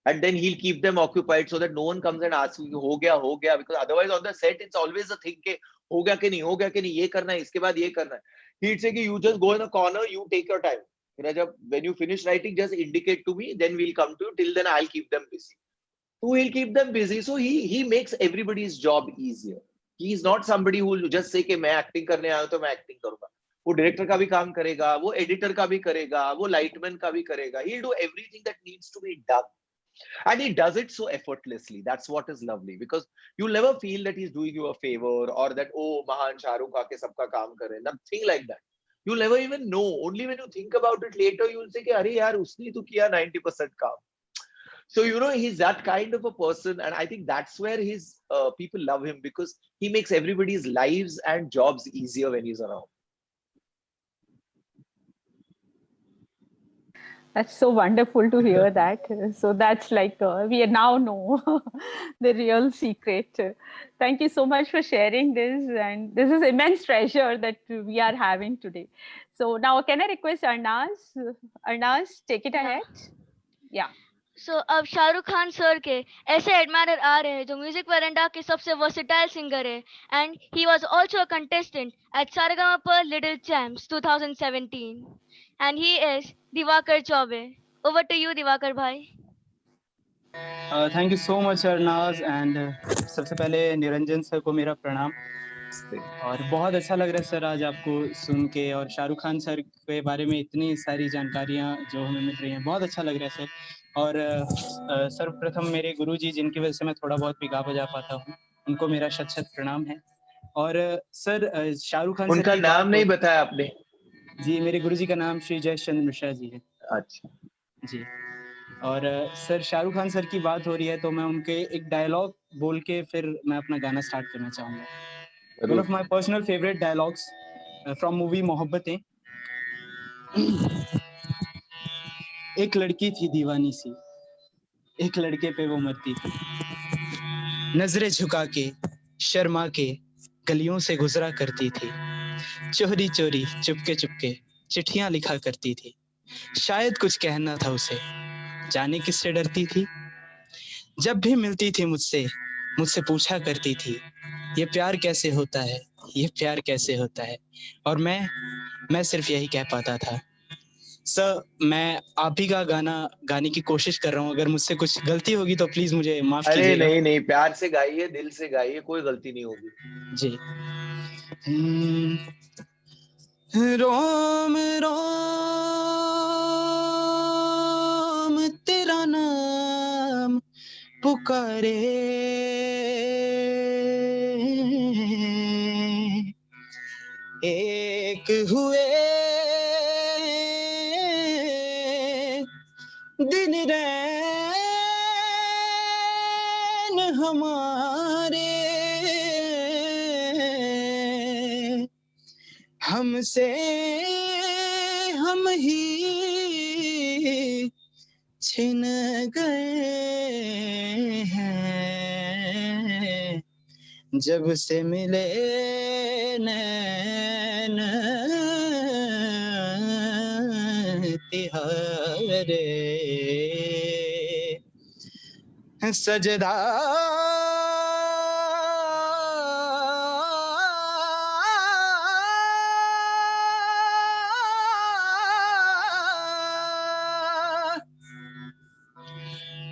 And then he'll keep them occupied so that no one comes and asks you हो गया, because otherwise on the set it's always a thing कि हो गया कि नहीं, ये करना है, इसके बाद ये करना है. He'd say कि you just go in a corner, you take your time. When you finish writing, just indicate to me, then we'll come to you. Till then I'll keep them busy. So he'll keep them busy. So he makes everybody's job easier. He is not somebody who will just say कि मैं acting करने आया हूं तो मैं acting करूंगा. वो director का भी काम करेगा, वो एडिटर का भी करेगा, वो लाइटमैन का भी करेगा. He'll do everything that needs to be done. And he does it so effortlessly. That's what is lovely, because you'll never feel that he's doing you a favor or that, oh, Mahan Shah Rukh aake sabka kaam kare. Nothing like that. You'll never even know. Only when you think about it later, you'll say, "Arey yaar, usne to kiya 90% kaam." So, he's that kind of a person. And I think that's where his people love him, because he makes everybody's lives and jobs easier when he's around. That's so wonderful to hear that. So that's like, we now know the real secret. Thank you so much for sharing this. And this is immense treasure that we are having today. So now can I request Arnaz? Arnaz, take it ahead. Yeah. सो अब Shahrukh Khan sir के ऐसे admire आ रहे हैं जो music veranda के सबसे versatile singer है and he was also a contestant at Sa Re Ga Ma Pa little champs 2017 and he is Diwakar Chaubey. Over to you Diwakar भाई. Thank you so much Arnaz. And सबसे पहले निरंजन सर को मेरा प्रणाम. और बहुत अच्छा लग रहा है सर आज आपको सुन के, और शाहरुख खान सर के बारे में इतनी सारी जानकारियाँ जो हमें मिल रही हैं, बहुत अच्छा लग रहा है सर. और सर्वप्रथम मेरे गुरुजी जिनकी वजह से मैं थोड़ा बहुत भी गा बजा पाता हूँ, उनको मेरा शत शत प्रणाम है. और सर शाहरुख खान उनका सर नाम नहीं बताया आपने. जी, मेरे गुरुजी का नाम श्री जय चंद्र मिश्रा जी है. अच्छा जी. और सर शाहरुख खान सर की बात हो रही है तो मैं उनके एक डायलॉग बोल के फिर मैं अपना गाना स्टार्ट करना चाहूँगा. One of my personal favourite dialogues from movie Mohabbatein. एक लड़की थी दीवानी सी, एक लड़के पे वो मरती थी. नजरें झुका के शर्मा के गलियों से गुजरा करती थी. चोरी चोरी चुपके चुपके चिट्ठियां लिखा करती थी. शायद कुछ कहना था उसे, जाने किससे डरती थी. जब भी मिलती थी मुझसे पूछा करती थी, ये प्यार कैसे होता है, ये प्यार कैसे होता है. और मैं सिर्फ यही कह पाता था. सर मैं आप ही का गाना गाने की कोशिश कर रहा हूँ, अगर मुझसे कुछ गलती होगी तो प्लीज मुझे माफ कीजिएगा. अरे नहीं, प्यार से गाइए, दिल से गाइए, कोई गलती नहीं होगी. जी. रोम रोम तेरा नाम पुकारे, एक हुए दिन रैन हमारे, हमसे हम ही छिन गए हैं, जब से मिले नैन तिहारे. सजदा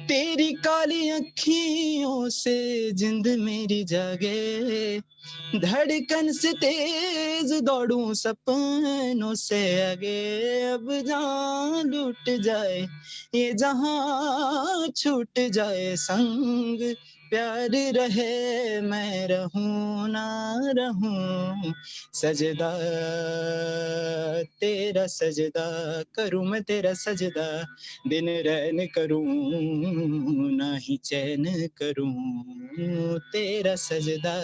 तेरी काली अखियों से जिंद मेरी जागे, धड़कन से तेज दौड़ूं सपनों से आगे. अब जान लूट जाए ये जहां छूट जाए संग, प्यार रहे मैं रहूं ना रहूं. सजदा तेरा सजदा करूं मैं तेरा सजदा, दिन रैन करूं ना ही चैन करूं तेरा सजदा.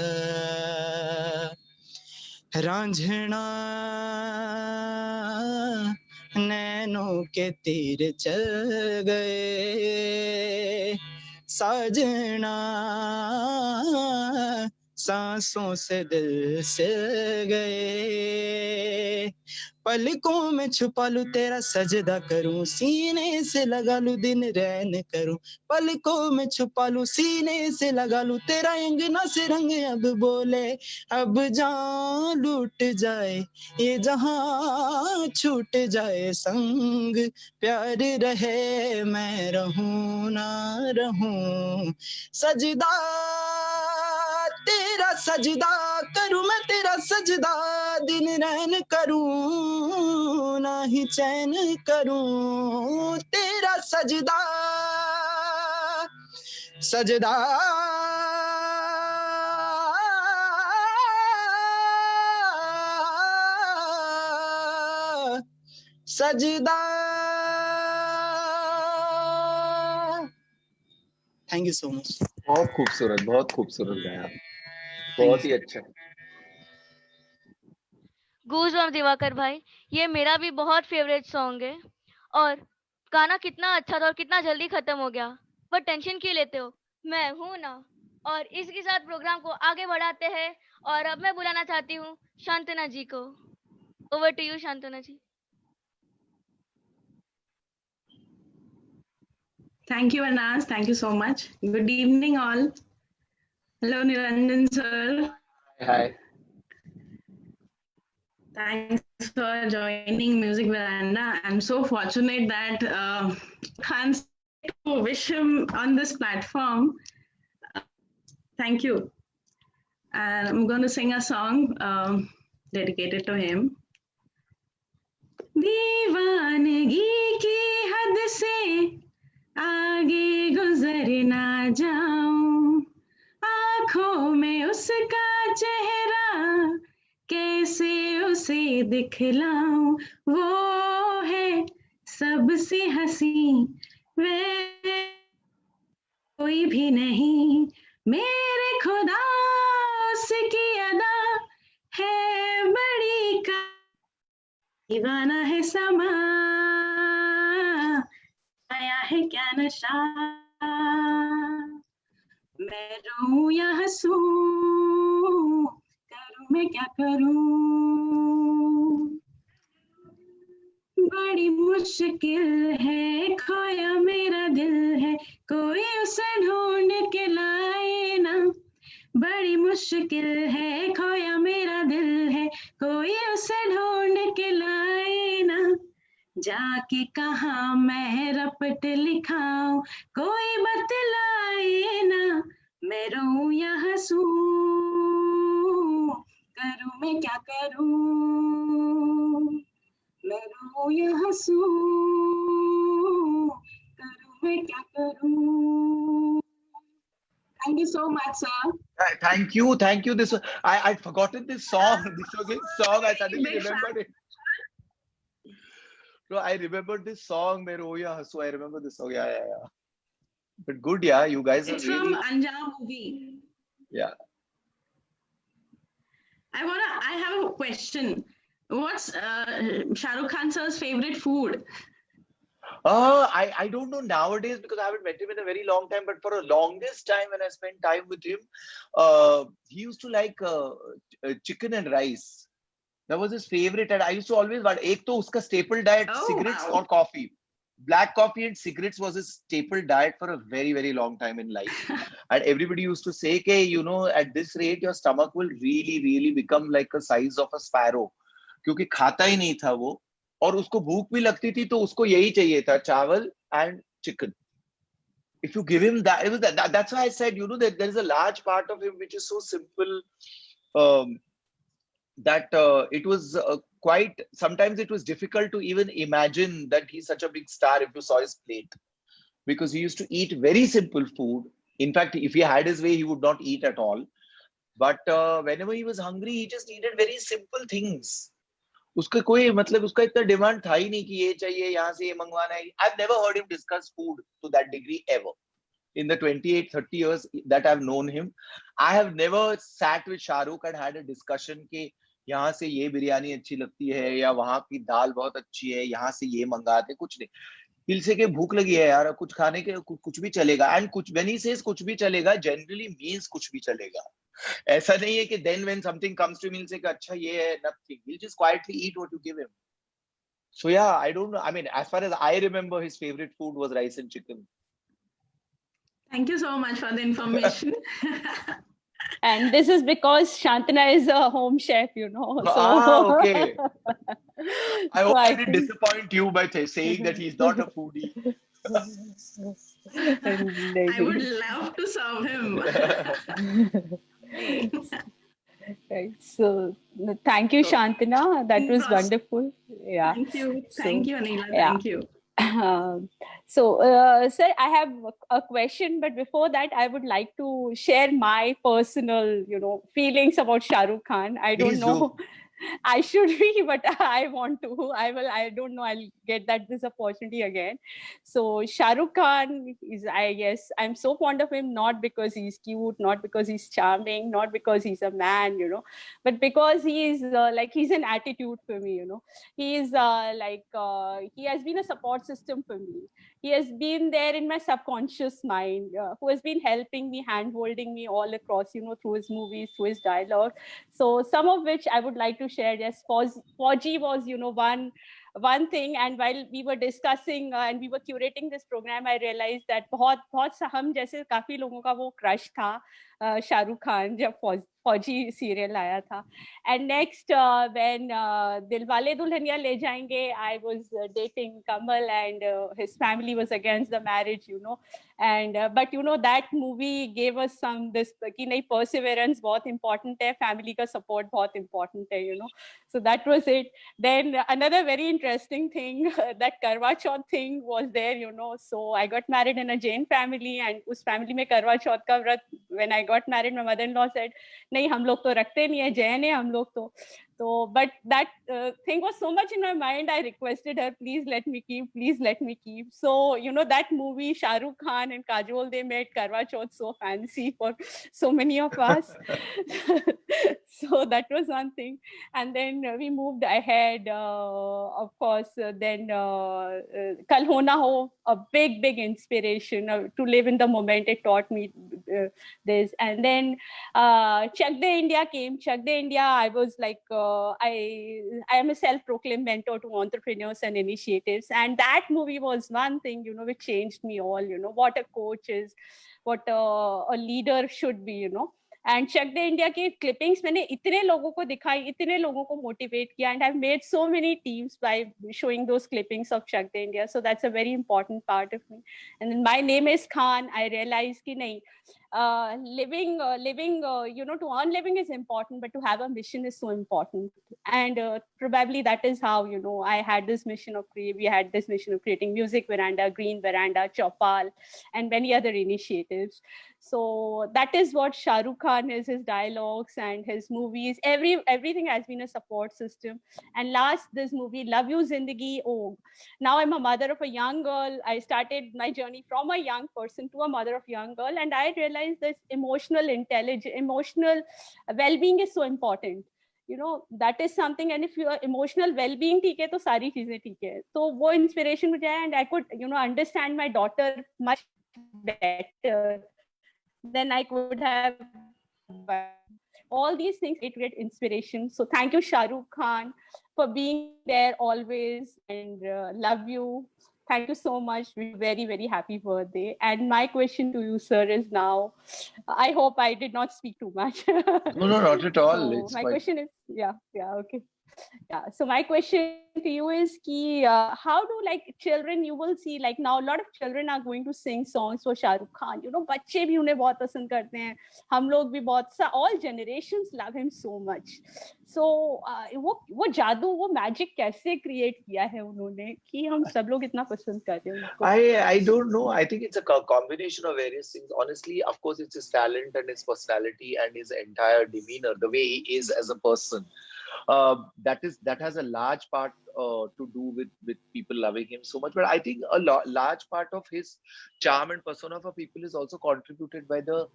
रांझना नैनों के तीर चल गए, साजना सांसों से दिल से गए. पलकों में छुपा लूं तेरा सजदा करूं, सीने से लगा लूं दिन रैन करूं. पलकों में छुपा लूं सीने से लगा लूं तेरा अंगना से रंग अब बोले. अब जान लूट जाए ये जहां छूट जाए संग, प्यार रहे मैं रहूं ना रहूं. सजदा तेरा सजदा करूं मैं तेरा सजदा, दिन रैन करूं ना ही चैन करूं तेरा सजदा. सजदा सजदा। Thank you so much. बहुत खूबसूरत गाया, थैंक बहुत ही यू। अच्छा। गूज़बम्प्स दिवाकर भाई, ये मेरा भी बहुत फेवरेट सॉन्ग है। और गाना कितना अच्छा था और कितना जल्दी खत्म हो गया, पर टेंशन क्यों लेते हो, मैं हूं ना। और इसके साथ प्रोग्राम को आगे बढ़ाते हैं और अब मैं बुलाना चाहती हूँ शांतना जी को। Over to you Shantana ji. Thank you, Anas. Thank you so much. Good evening, all. Hello, Niranjan sir. Hi. Thanks for joining Music Veranda. I'm so fortunate that can't to wish him on this platform. Thank you. And I'm going to sing a song dedicated to him. दीवानगी की हद से आगे गुजर ना जाऊं, आंखों में उसका चेहरा कैसे उसे दिखलाऊं, वो है सबसे हंसी वे कोई भी नहीं, मेरे खुदा उसकी अदा है बड़ी का, दीवाना है समा, आया है क्या नशा, मैं रोऊं या हंसूं, करूं मैं क्या करूं, बड़ी मुश्किल है, खोया मेरा दिल है, कोई उसे ढूंढ के लाए ना, बड़ी मुश्किल है, खोया मेरा दिल है, कोई उसे ढूंढ के लाए ना, जाके कहाँ मैं रपट लिखाऊं, कोई बतलाए ना, मैं रोऊं या हंसूं, करूं मैं क्या करूं, मैं रोऊं या हंसूं, करूं मैं क्या करूं। Thank you so much, sir. Thank you. This I'd forgotten this song. This was his song. I suddenly remembered it. No, I remembered this song. Mere Oya Hasu. I remember this song. Yeah. But good, yeah. You guys are It's really. from Anjaam movie. Yeah. I have a question. What's Shah Rukh Khan sir's favorite food? I don't know nowadays because I haven't met him in a very long time. But for a longest time, when I spent time with him, he used to like chicken and rice. That was his favorite, and I used to always want. एक तो उसका staple diet cigarettes or coffee. Black coffee and cigarettes was his staple diet for a very, very long time in life. And everybody used to say, "Okay, you know, at this rate, your stomach will really, really become like a size of a sparrow." क्योंकि खाता ही नहीं था वो, और उसको भूख भी लगती थी तो उसको यही चाहिए था, चावल and chicken. If you give him that, it was that's why I said, you know, that there is a large part of him which is so simple. That it was quite, sometimes it was difficult to even imagine that he's such a big star if you saw his plate, because he used to eat very simple food. In fact, if he had his way, he would not eat at all. But whenever he was hungry, he just needed very simple things. उसका कोई मतलब उसका इतना demand था ही नहीं कि ये चाहिए, यहाँ से ये मंगवाना है. I've never heard him discuss food to that degree ever. In the 28-30 years that I've known him, I have never sat with Shah Rukh and had a discussion कि यहाँ से ये बिरयानी अच्छी लगती है या वहाँ की दाल बहुत अच्छी है, यहाँ से ये मंगाते, कुछ नहीं. He'll say कि भूख लगी है यार, कुछ खाने के, कुछ भी चलेगा. And कुछ, when he says कुछ भी चलेगा, generally means कुछ भी चलेगा. ऐसा नहीं है कि then when something comes to him, he'll say कि अच्छा ये है, nothing. He'll just quietly eat what you give him. So yeah, I don't know. I mean, as far as I remember, his favorite food was rice and chicken. Thank you so much for the information. And this is because Shantana is a home chef, you know. So, Okay. I hope I didn't disappoint you by saying that he's not a foodie. I would love to serve him. Right. So, thank you, Shantana. That was wonderful. Yeah. Thank you. So, Thank you, Anila. yeah. Thank you. Sir, I have a question, but before that, I would like to share my personal, feelings about Shah Rukh Khan. I don't Please know. I should be, but I want to. I will. I don't know. I'll get this opportunity again. So Shah Rukh Khan is, I guess, I'm so fond of him, not because he's cute, not because he's charming, not because he's a man, but because he is like, he's an attitude for me. He is he has been a support system for me. He has been there in my subconscious mind, who has been helping me, hand-holding me all across, through his movies, through his dialogue. So some of which I would like to share. Yes, Fauji was, one thing. And while we were discussing and we were curating this program, I realized that बहुत हम जैसे काफी लोगों का वो crush था शाहरुख खान जब फौजी serial आया था. And next when Dilwale Dulhania Le Jayenge, I was dating Kamal, and his family was against the marriage, and but that movie gave us this कि नहीं, perseverance बहुत important है, family का support बहुत important है, so that was it. Then another very interesting thing, that Karwa Chauth thing was there, so I got married in a Jain family, and उस family में Karwa Chauth का व्रत, when I got married, my mother-in-law said नहीं हम लोग तो रखते नहीं है, जैन है हम लोग तो but that thing was so much in my mind, I requested her, please let me keep. So that movie, Shah Rukh Khan and Kajol, they made Karwa Chauth so fancy for so many of us. So that was one thing. And then we moved ahead, of course, then Kal Ho Na Ho, a big inspiration to live in the moment. It taught me this. And then Chak De India came. Chak De India, I was like, I am a self-proclaimed mentor to entrepreneurs and initiatives. And that movie was one thing, which changed me all, what a coach is, what a leader should be, And Chak De India के clippings मैंने इतने लोगों को दिखाई, इतने लोगों को motivate किया, and I've made so many teams by showing those clippings of Chak De India. So that's a very important part of me. And then my name is Khan. I realized कि नहीं, living, to earn living is important, but to have a mission is so important. And probably that is how, I had this mission of we had this mission of creating Music Veranda, Green Veranda, Chaupal, and many other initiatives. So that is what Shah Rukh Khan is, his dialogues and his movies. Everything has been a support system. And last, this movie, Love You Zindagi. Oh, now I'm a mother of a young girl. I started my journey from a young person to a mother of a young girl. And I realized this emotional intelligence, emotional well-being is so important. That is something. And if your emotional well-being ठीक है, तो सारी चीजें ठीक है. तो वो inspiration मुझे है, and I could, understand my daughter much better than I could have. All these things create inspiration. So thank you, Shah Rukh Khan, for being there always, and love you. Thank you so much. Very, very happy birthday. And my question to you, sir, is now, I hope I did not speak too much. No, not at all. So my question is, okay. Yeah. So my question to you is ki, how do children, you will see now a lot of children are going to sing songs for Shah Rukh Khan. बच्चे भी उन्हें बहुत पसंद करते हैं. हम लोग भी बहुत all generations love him so much. So वो जादू, वो magic कैसे create किया है उन्होंने कि हम सब लोग इतना पसंद करते हैं उनको? I don't know. I think it's a combination of various things. Honestly, of course, it's his talent and his personality and his entire demeanor, the way he is as a person. That has a large part to do with people loving him so much. But I think a large part of his charm and persona for people is also contributed by the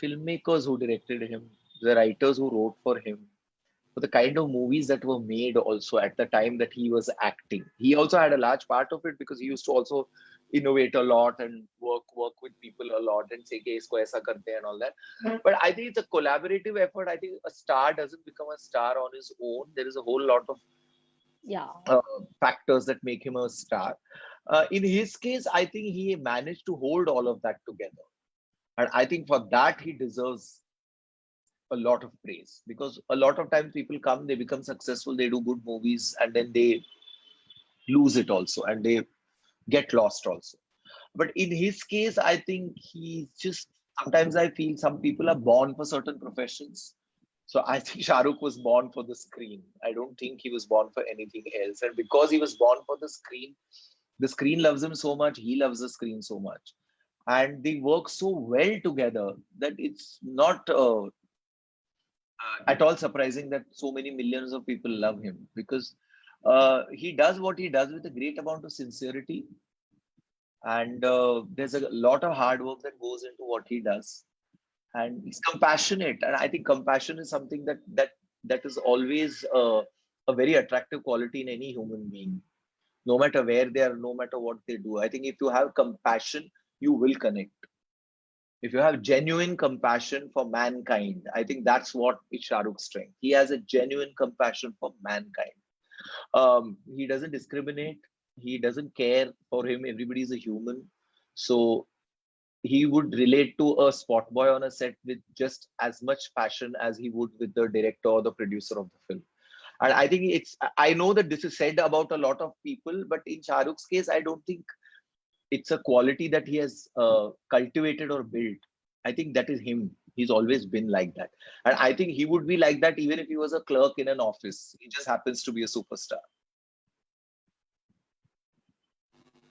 filmmakers who directed him, the writers who wrote for him, for the kind of movies that were made also at the time that he was acting. He also had a large part of it because he used to also innovate a lot and work with people a lot and say कि इसको ऐसा करते हैं and all that. But I think it's a collaborative effort. I think a star doesn't become a star on his own. There is a whole lot of factors that make him a star. In his case, I think he managed to hold all of that together. And I think for that, he deserves a lot of praise, because a lot of times people come, they become successful, they do good movies, and then they lose it also, and they get lost also. But in his case, I think he's just, sometimes I feel some people are born for certain professions. So I think Shah Rukh was born for the screen. I don't think he was born for anything else. And because he was born for the screen loves him so much, he loves the screen so much. And they work so well together that it's not, at all surprising that so many millions of people love him, because he does what he does with a great amount of sincerity, and there's a lot of hard work that goes into what he does, and he's compassionate, and I think compassion is something that is always a very attractive quality in any human being, no matter where they are, no matter what they do. I think if you have compassion, you will connect. If you have genuine compassion for mankind, I think that's what is Shah Rukh's strength. He has a genuine compassion for mankind. He doesn't discriminate. He doesn't care. For him, everybody is a human. So he would relate to a spot boy on a set with just as much passion as he would with the director or the producer of the film. And I think I know that this is said about a lot of people, but in Shah Rukh's case, I don't think it's a quality that he has cultivated or built. I think that is him. He's always been like that. And I think he would be like that even if he was a clerk in an office. He just happens to be a superstar.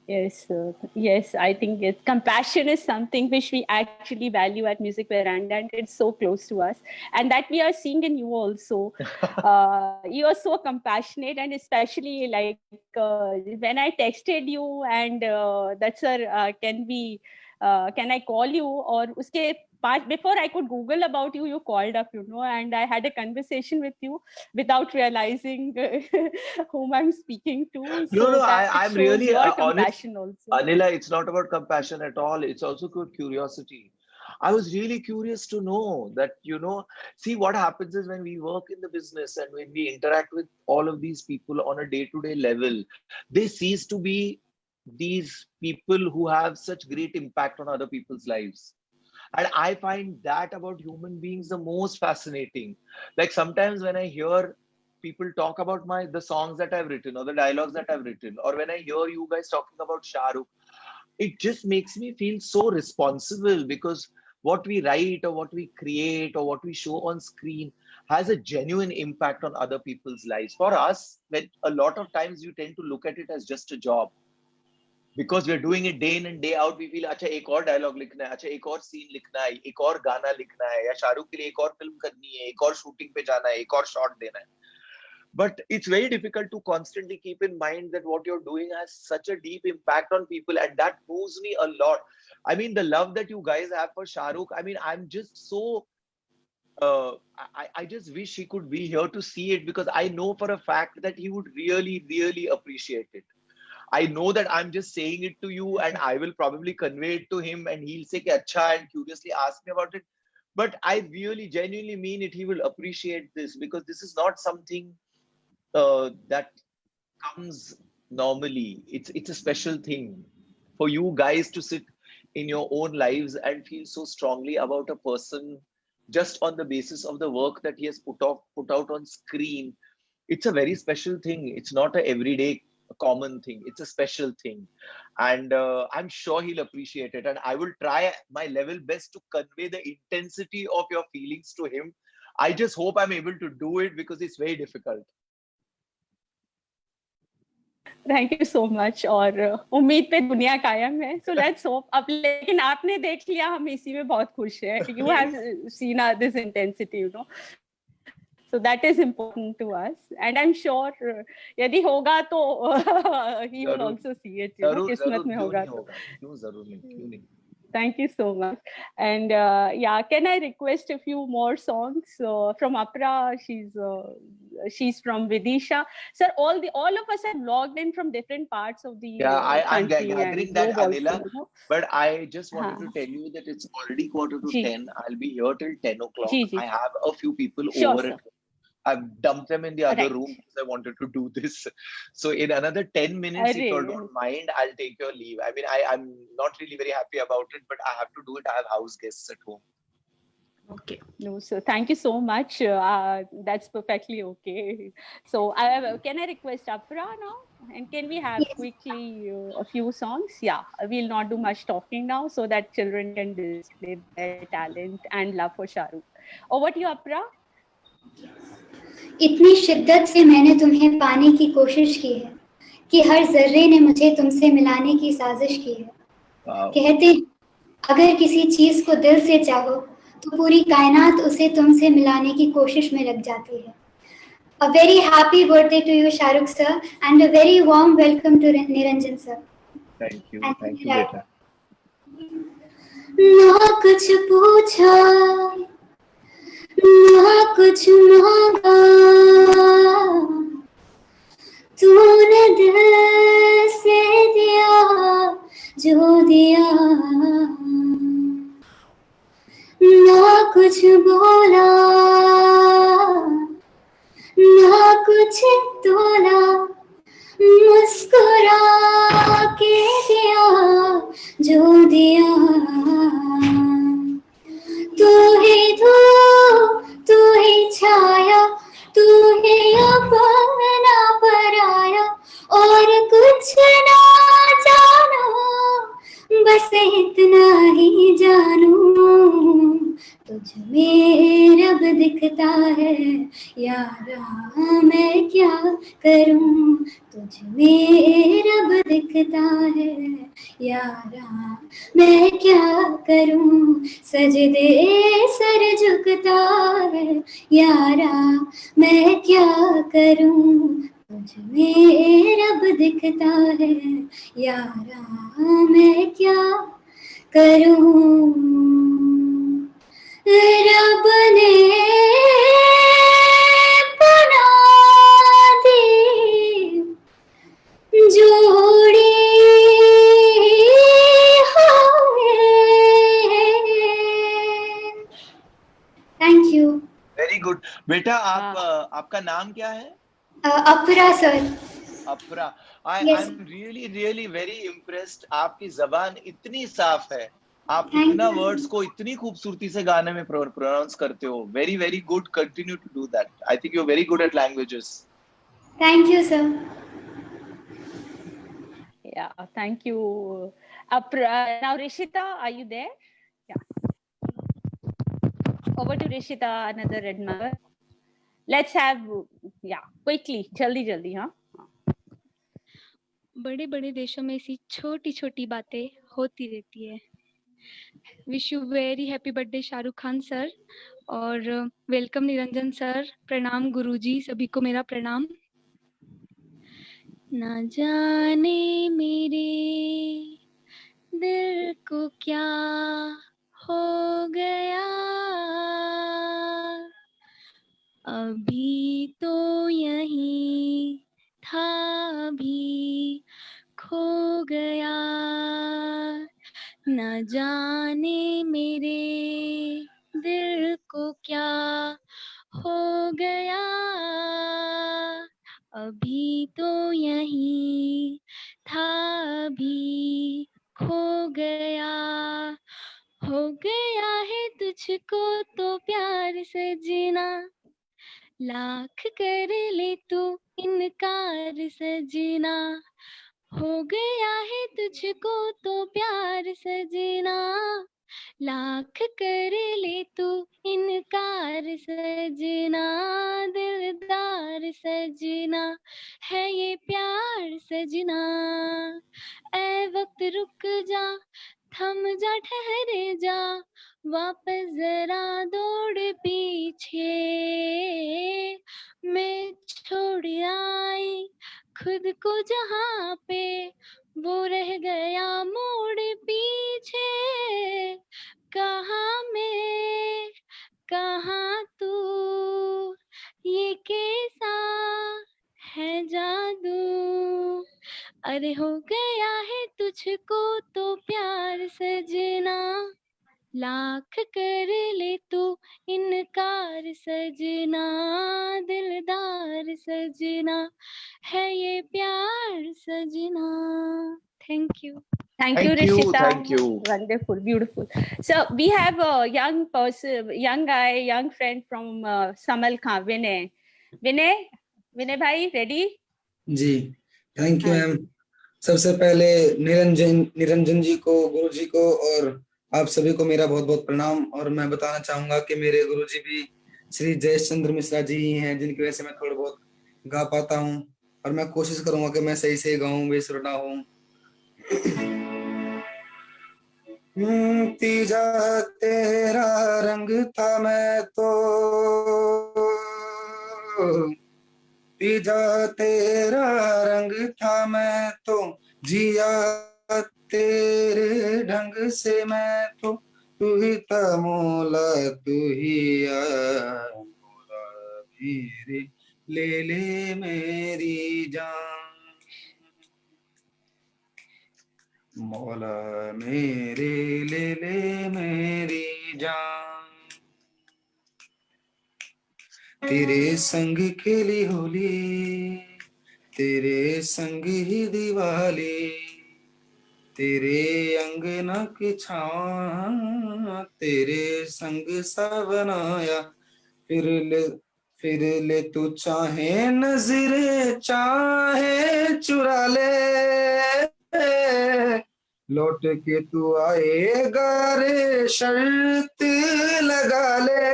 Yes, yes, I think compassion is something which we actually value at Music Veranda, and it's so close to us, and that we are seeing in you also. You are so compassionate, and especially like when I texted you and that's can I call you, or uske before I could Google about you, you called up, and I had a conversation with you without realizing whom I'm speaking to. No, I'm really honest. Also. Anila, it's not about compassion at all. It's also good curiosity. I was really curious to know that, see what happens is when we work in the business and when we interact with all of these people on a day-to-day level, they cease to be these people who have such great impact on other people's lives. And I find that about human beings the most fascinating. Like sometimes when I hear people talk about the songs that I've written or the dialogues that I've written, or when I hear you guys talking about Shah Rukh, it just makes me feel so responsible, because what we write or what we create or what we show on screen has a genuine impact on other people's lives. For us, a lot of times you tend to look at it as just a job. Because we're doing it day in and day out, we feel, अच्छा एक और dialogue लिखना है, अच्छा एक और scene लिखना है, एक और गाना लिखना है, या शाहरुख के लिए एक और film करनी है, एक और shooting पे जाना है, एक और shot देना है. But it's very difficult to constantly keep in mind that what you're doing has such a deep impact on people, and that moves me a lot. I mean, the love that you guys have for Shah Rukh, I mean, I'm just so, I just wish he could be here to see it, because I know for a fact that he would really, really appreciate it. I know that I'm just saying it to you, and I will probably convey it to him, and he'll say acha and curiously ask me about it. But I really genuinely mean it. He will appreciate this, because this is not something that comes normally. It's a special thing for you guys to sit in your own lives and feel so strongly about a person just on the basis of the work that he has put out on screen. It's a very special thing. It's not an everyday common thing. It's a special thing, and I'm sure he'll appreciate it, and I will try my level best to convey the intensity of your feelings to him. I just hope I'm able to do it, because it's very difficult. Thank you so much. और उम्मीद पे दुनिया कायम है. So let's hope. अब लेकिन आपने देख लिया, हम इसी में बहुत खुश हैं. You have seen this intensity, So that is important to us, and I'm sure यदि होगा तो he will also see it. किस्मत में होगा तो. क्यों जरूर नहीं, क्यों नहीं. Thank you so much. And yeah, can I request a few more songs from Apra? She's from Vidisha. Sir, all of us have logged in from different parts of the I'm gathering that, Anila. But I just wanted to tell you that it's already 9:45. I'll be here till 10 o'clock. I have a few people over at home. I've dumped them in the other room because I wanted to do this. So in another 10 minutes, if you don't mind, I'll take your leave. I mean, I'm not really very happy about it, but I have to do it. I have house guests at home. Okay. No, so thank you so much. That's perfectly okay. So can I request Apra now? And can we have quickly a few songs? Yeah, we'll not do much talking now, so that children can display their talent and love for Shah Rukh. Over to you, Apra. इतनी शिद्दत से मैंने तुम्हें पाने की कोशिश की है कि हर जर्रे ने मुझे तुमसे मिलाने की साजिश की है. कहते अगर किसी चीज को दिल से चाहो तो पूरी कायनात उसे तुमसे मिलाने की कोशिश में लग जाती है। A very happy birthday to you, Shahrukh sir, and a very warm welcome to Niranjan sir. Thank you And beta. ना कुछ पूछा, ना कुछ मांगा, तूने दिल से दिया जो दिया, ना कुछ बोला, ना कुछ तोला, मुस्कुरा के दिया जो दिया, तू ही धूप, तू ही छाया, तू ही अपना पराया, और कुछ ना जानो, बस इतना ही जानू, तुझ में रब दिखता है यारा, मैं क्या करूं, तुझ में रब दिखता है यारा, मैं क्या करूं, सजदे सर झुकता है यारा, मैं क्या करूं, तुझ में रब दिखता है यारा, मैं क्या करूं, रब ने बना दी जोड़ी हमें। Thank you. वेरी गुड बेटा। आपका नाम क्या है? अपरा सर। अपरा। आई Yes. Am really very impressed. आपकी जबान इतनी साफ है, आप Thank इतना you. वर्ड्स को इतनी खूबसूरती से गाने में प्रोनाउंस करते हो। Very good, continue to do that. I think you are very good at languages. Thank you, sir. Yeah, thank you. Now, Rishita, are you there? Yeah. Over to Rishita, another red number. Let's have, quickly, जल्दी, हाँ। बड़े बड़े देशों में ऐसी छोटी छोटी बातें होती रहती है। Wish you very happy birthday Shahrukh Khan sir, और वेलकम निरंजन सर। प्रणाम गुरुजी, सभी को मेरा प्रणाम। ना जाने मेरे दिल को क्या हो गया, अभी तो यहीं था, अभी खो गया, न जाने मेरे दिल को क्या हो गया, अभी तो यहीं था, अभी खो गया, हो गया है तुझको तो प्यार से जीना, लाख कर ले तू इनकार सजना, हो गया है तुझको तो प्यार सजना, लाख कर ले तू इनकार सजना, दिलदार सजना है ये प्यार सजना, ऐ वक्त रुक जा, थम जा, ठहर जा, वापस जरा दौड़ पीछे, मैं छोड़ आई खुद को जहाँ पे, वो रह गया मोड़ पीछे, कहाँ मैं कहाँ तू, ये कैसा है जादू, अरे हो गया है तुझको तो प्यार सजना, लाख कर ले तू इनकार सजना, दिलदार सजना है ये प्यार सजना। Thank you. Thank you, Rishita. Thank you. Wonderful, beautiful. So we have a young person, young guy, young friend from Samalkha, Vinay. Vinay bhai, ready? जी, थैंक यू मैम। सबसे पहले निरंजन जी को, गुरु जी को और आप सभी को मेरा बहुत बहुत प्रणाम। और मैं बताना चाहूंगा कि मेरे गुरु जी भी श्री जयेश चंद्र मिश्रा जी ही हैं, जिनकी वजह से मैं थोड़ा बहुत गा पाता हूँ, और मैं कोशिश करूंगा कि मैं सही से गाऊं, बेसुरा ना हूं। तीजा तेरा रंग था मैं तो, तीजा तेरा रंग था मैं तो, जिया तेरे ढंग से मैं तो, तू ही था मौला तू ही आ मौला मेरे, ले ले मेरी जान, मौला मेरे ले ले मेरी जान, तेरे संग खेली होली, तेरे संग ही दिवाली, तेरे अंगना की छाँव तेरे संग सा बनाया, फिर ले तू चाहे नजरे चाहे चुरा ले, लौट के तू आएगा रे शर्त लगा ले,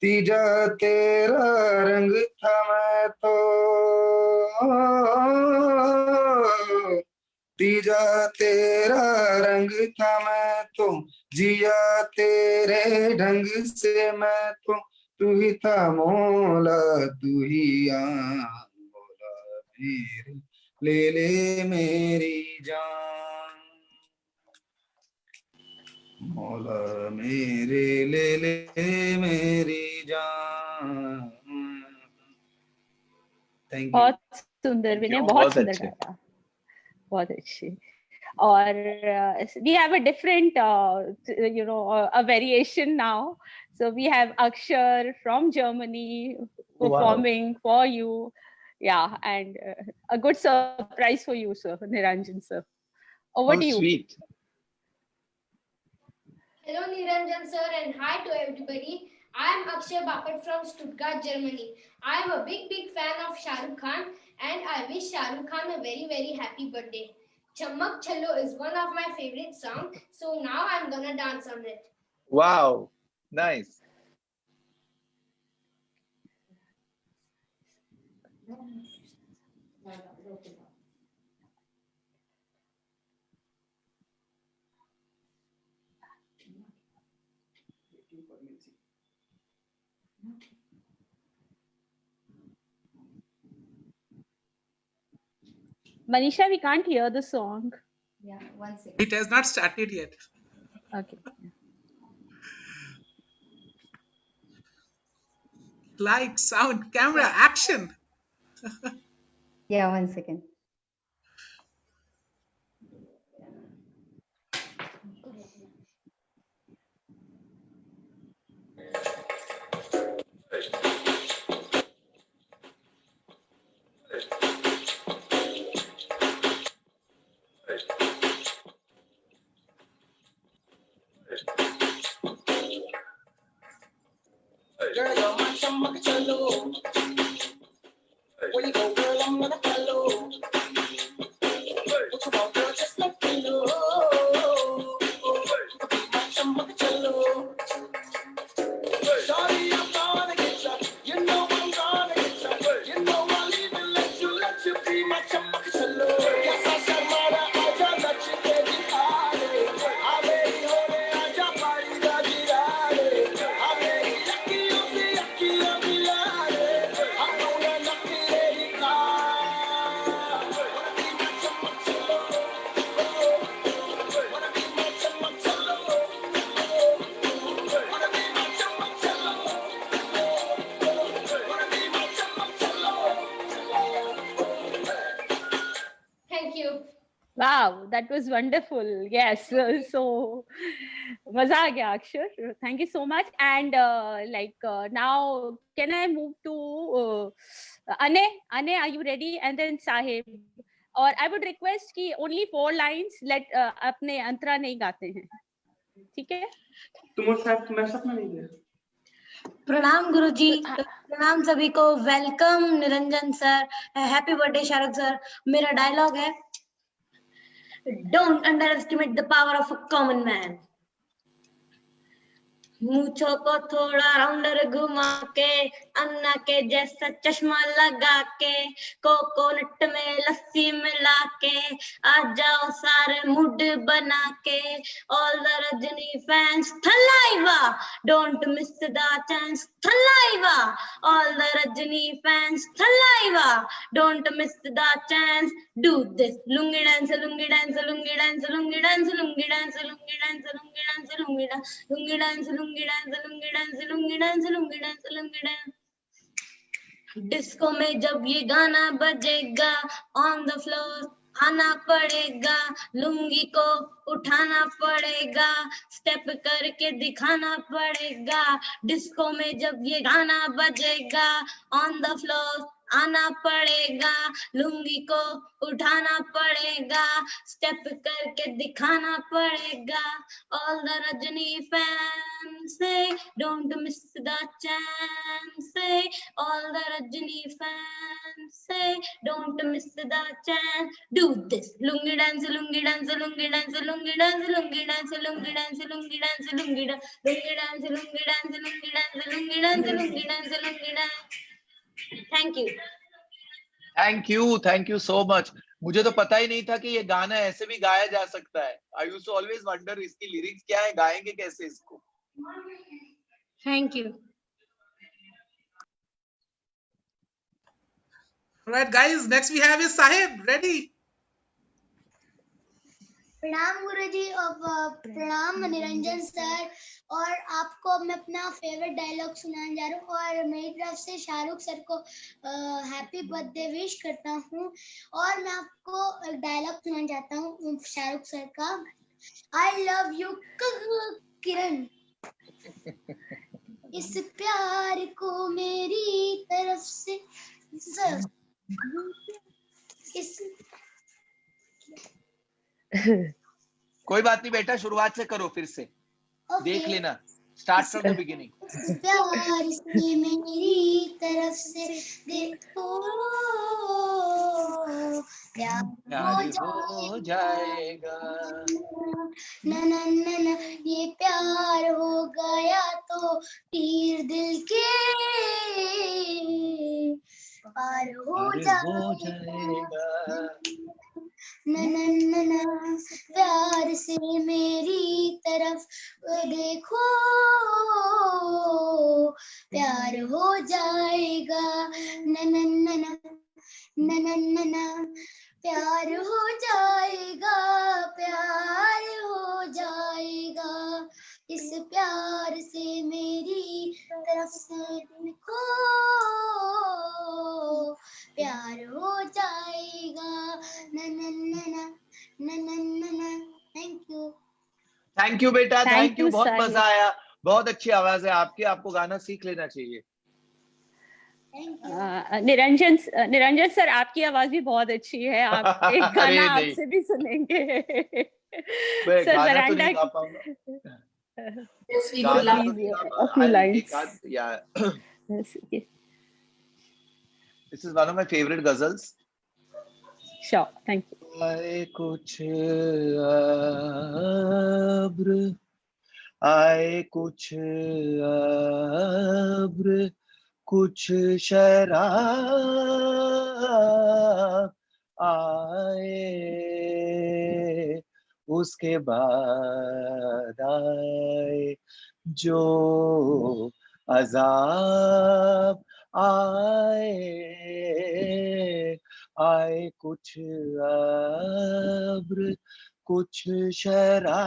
तीजा तेरा रंग था मैं तो, तीजा तेरा रंग था मैं तो, जिया तेरे ढंग से मैं तो, तू ही था मौला तू ही मौला मेरे, ले ले मेरी जान, मौला मेरे ले ले मेरी जान। Thank you. बहुत सुंदर विनय, बहुत सुंदर गाया, बहुत अच्छे। और we have a different a variation now, so we have Akshar from Germany performing for you, yeah, and a good surprise for you, sir, Niranjan sir. Over to you. Sweet. Hello Niranjan sir and hi to everybody. I am Akshay Bapat from Stuttgart, Germany. I am a big fan of Shah Rukh Khan and I wish Shah Rukh Khan a very happy birthday. Chammak Challo is one of my favorite songs, so now I'm gonna dance on it. Wow, nice. Manisha, we can't hear the song. Yeah, 1 second. It has not started yet. Okay. Light, sound, camera, action. Yeah, 1 second. Girl, you're my chammak challo. Where you go, girl, I'm gonna follow. What you want, girl, just let me know. Be my chammak challo. Sorry, I'm gonna get ya. You know I'm gonna get ya. You know I'll even let you be my chammak challo. Yes, I said, Mara, Aja, let you get it hard. I'm ready, hold it, Aja, party, da, di, da, I'm ready, yucky, yucky, yucky, I'm gonna knock it any time. Wanna be my chammak challo. Wanna be my chammak challo. Wanna be my chammak challo. Wanna be my chammak challo. Thank you. Wow, that was wonderful. Yes, so maza aa gaya, Akshar. Thank you so much. And now, can I move to Ane? Ane, are you ready? And then Sahib. Or I would request कि only 4 lines let अपने अंतरा नहीं गाते हैं, ठीक है? तुम साथ मैं सपना नहीं गया। प्रणाम गुरुजी, प्रणाम सभी को, welcome Niranjan sir, happy birthday Shahrukh sir. मेरा डायलॉग है, don't underestimate the power of a common man. मूंछों को थोड़ा राउंडर घुमा के अन्ना के जैसा चश्मा लगा के, कोकोनट में लस्सी मिला के, आ जाओ सारे मूड बना के, all the Rajni fans Thalaiva, don't miss the chance Thalaiva, all the Rajni fans Thalaiva, don't miss the chance, do this lungi dance lungi dance lungi dance lungi dance lungi dance lungi dance lungi dance lungi dance lungi dance lungi dance lungi dance lungi dance lungi dance lungi dance. Disco में जब ये गाना बजेगा, on the floor आना पड़ेगा, लुंगी को उठाना पड़ेगा, स्टेप करके दिखाना पड़ेगा। डिस्को में जब ये गाना बजेगा, ऑन द फ्लोर आना पड़ेगा, लुंगी को उठाना पड़ेगा, स्टेप करके दिखाना पड़ेगा। ऑल द रजनी फैंस से don't miss the chance, all the Rajni fans से don't miss the chance, do this lungi dance lungi dance lungi dance lungi dance lungi dance lungi dance lungi dance lungi dance lungi dance lungi dance lungi dance lungi dance lungi dance lungi dance. Thank you so much. मुझे तो पता ही नहीं था कि ये गाना ऐसे भी गाया जा सकता है। I used to always wonder इसकी लिरिक्स क्या है, गाएंगे कैसे इसको। Thank you. Right, guys, next we have is Sahib. Ready? प्रणाम गुरुजी और प्रणाम निरंजन सर। और आपको मैं अपना फेवरेट डायलॉग सुनाने जा रहा हूँ और मेरी तरफ से शाहरुख सर को हैप्पी बर्थडे विश करता हूँ। और मैं आपको डायलॉग सुनाना चाहता हूँ शाहरुख सर का। आई लव यू किरण, इस प्यार को मेरी तरफ से इस कोई बात नहीं बेटा, शुरुआत से करो फिर से। देख लेना, स्टार्ट फ्रॉम द बिगिनिंग। प्यार से मेरी तरफ से देखो, प्यार हो जाएगा, न न न न ये प्यार हो गया तो तीर दिल के पार हो जाएगा, न न न न प्यार से मेरी तरफ देखो, प्यार हो जाएगा, न न न न न न न न प्यार हो जाएगा, प्यार हो जाएगा, इस प्यार से मेरी तरफ से देखो, प्यार हो जाएगा, न न न न न न न न। थैंक यू बेटा, थैंक यू, बहुत साहिब। मजा आया। बहुत अच्छी आवाज है आपकी, आपको गाना सीख लेना चाहिए। निरंजन सर, आपकी आवाज भी बहुत अच्छी है। आप एक अरे गाना नहीं। आपसे भी सुनेंगे। मैं सर गाना तो वरांडा नहीं गा पाऊंगा। Yes, we would गाना love तो to. नहीं गा a few पाऊंगा। lines. एक आध या This is one of my favorite ghazals. Sure, thank you. आए कुछ अब्र, आए कुछ अब्र, कुछ शराब आए, उसके बाद आए जो अज़ाब आए, आए कुछ अब्र, कुछ शराब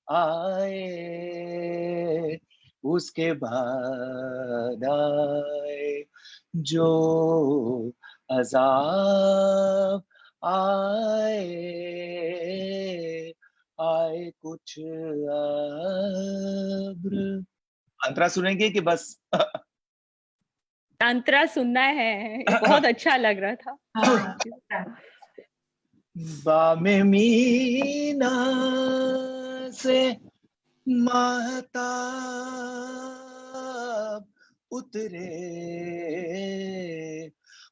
आए, उसके बाद आए जो अज़ाब आए, आए कुछ अब्र। अंतरा सुनेंगे कि बस? अंतरा सुनना है, बहुत अच्छा लग रहा था। बामे मीना से महताब उतरे,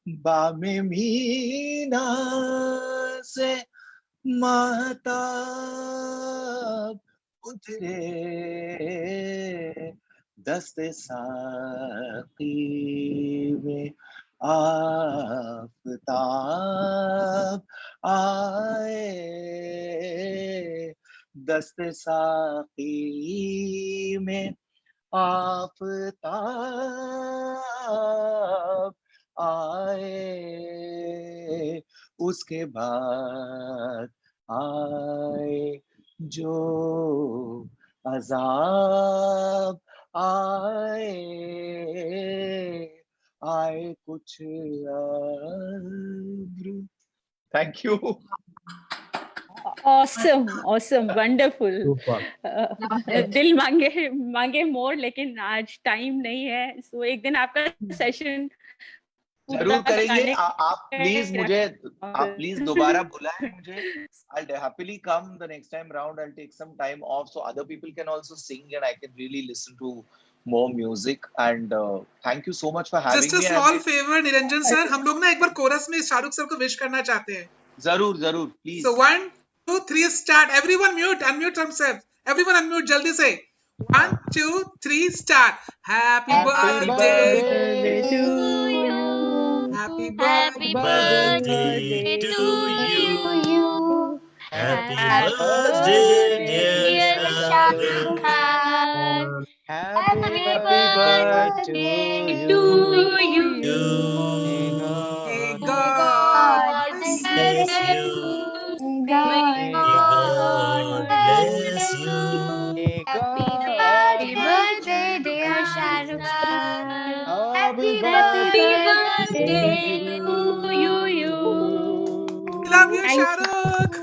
बामे मीना से महताब उतरे, दस्ते साक़ी में आफ़ताब आए, दस्ते साक़ी में आफ़ताब आए, उसके बाद आए जो अज़ाब आए, आए कुछ अब्र. Thank you. Awesome, wonderful. Super. दिल मांगे मोर, लेकिन आज टाइम नहीं है, सो एक दिन आपका सेशन जरूर करेंगे. आप प्लीज दोबारा बुलाएं मुझे. I'll happily come the next time round. I'll take some time off so other people can also sing and I can really listen to more music. And thank you so much for having me. Just a small favor, Niranjan sir, हम लोग ना एक बार coarse में Shahrukh sir को wish करना चाहते हैं. जरूर please. So 1, 2, 3 start. Everyone unmute themselves. Everyone unmute जल्दी से. 1, 2, 3 start. Happy birthday to you. Happy birthday to you. Happy birthday, dear Shahrukh Khan. Happy birthday to you. May God bless you. May God bless you. Happy birthday, dear Shahrukh Khan. Happy birthday to you. Love you, Shahrukh.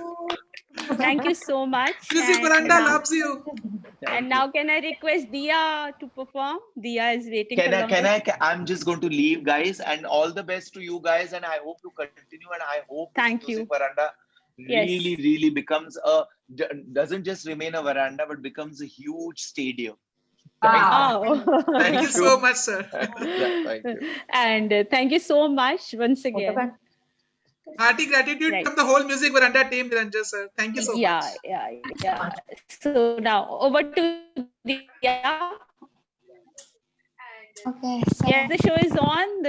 Thank you so much. Music Veranda loves you. And now can I request Diya to perform? Diya is waiting for long. I'm just going to leave, guys, and all the best to you guys, and I hope to continue, and I hope Music Veranda really becomes doesn't just remain a veranda, but becomes a huge stadium. Thank you so much, sir. Thank you. And thank you so much once again. Hearty gratitude from the whole Music Veranda team, Niranjan sir. Thank you so much. Yeah. So now over to Diya. Okay. Yes, the show is on.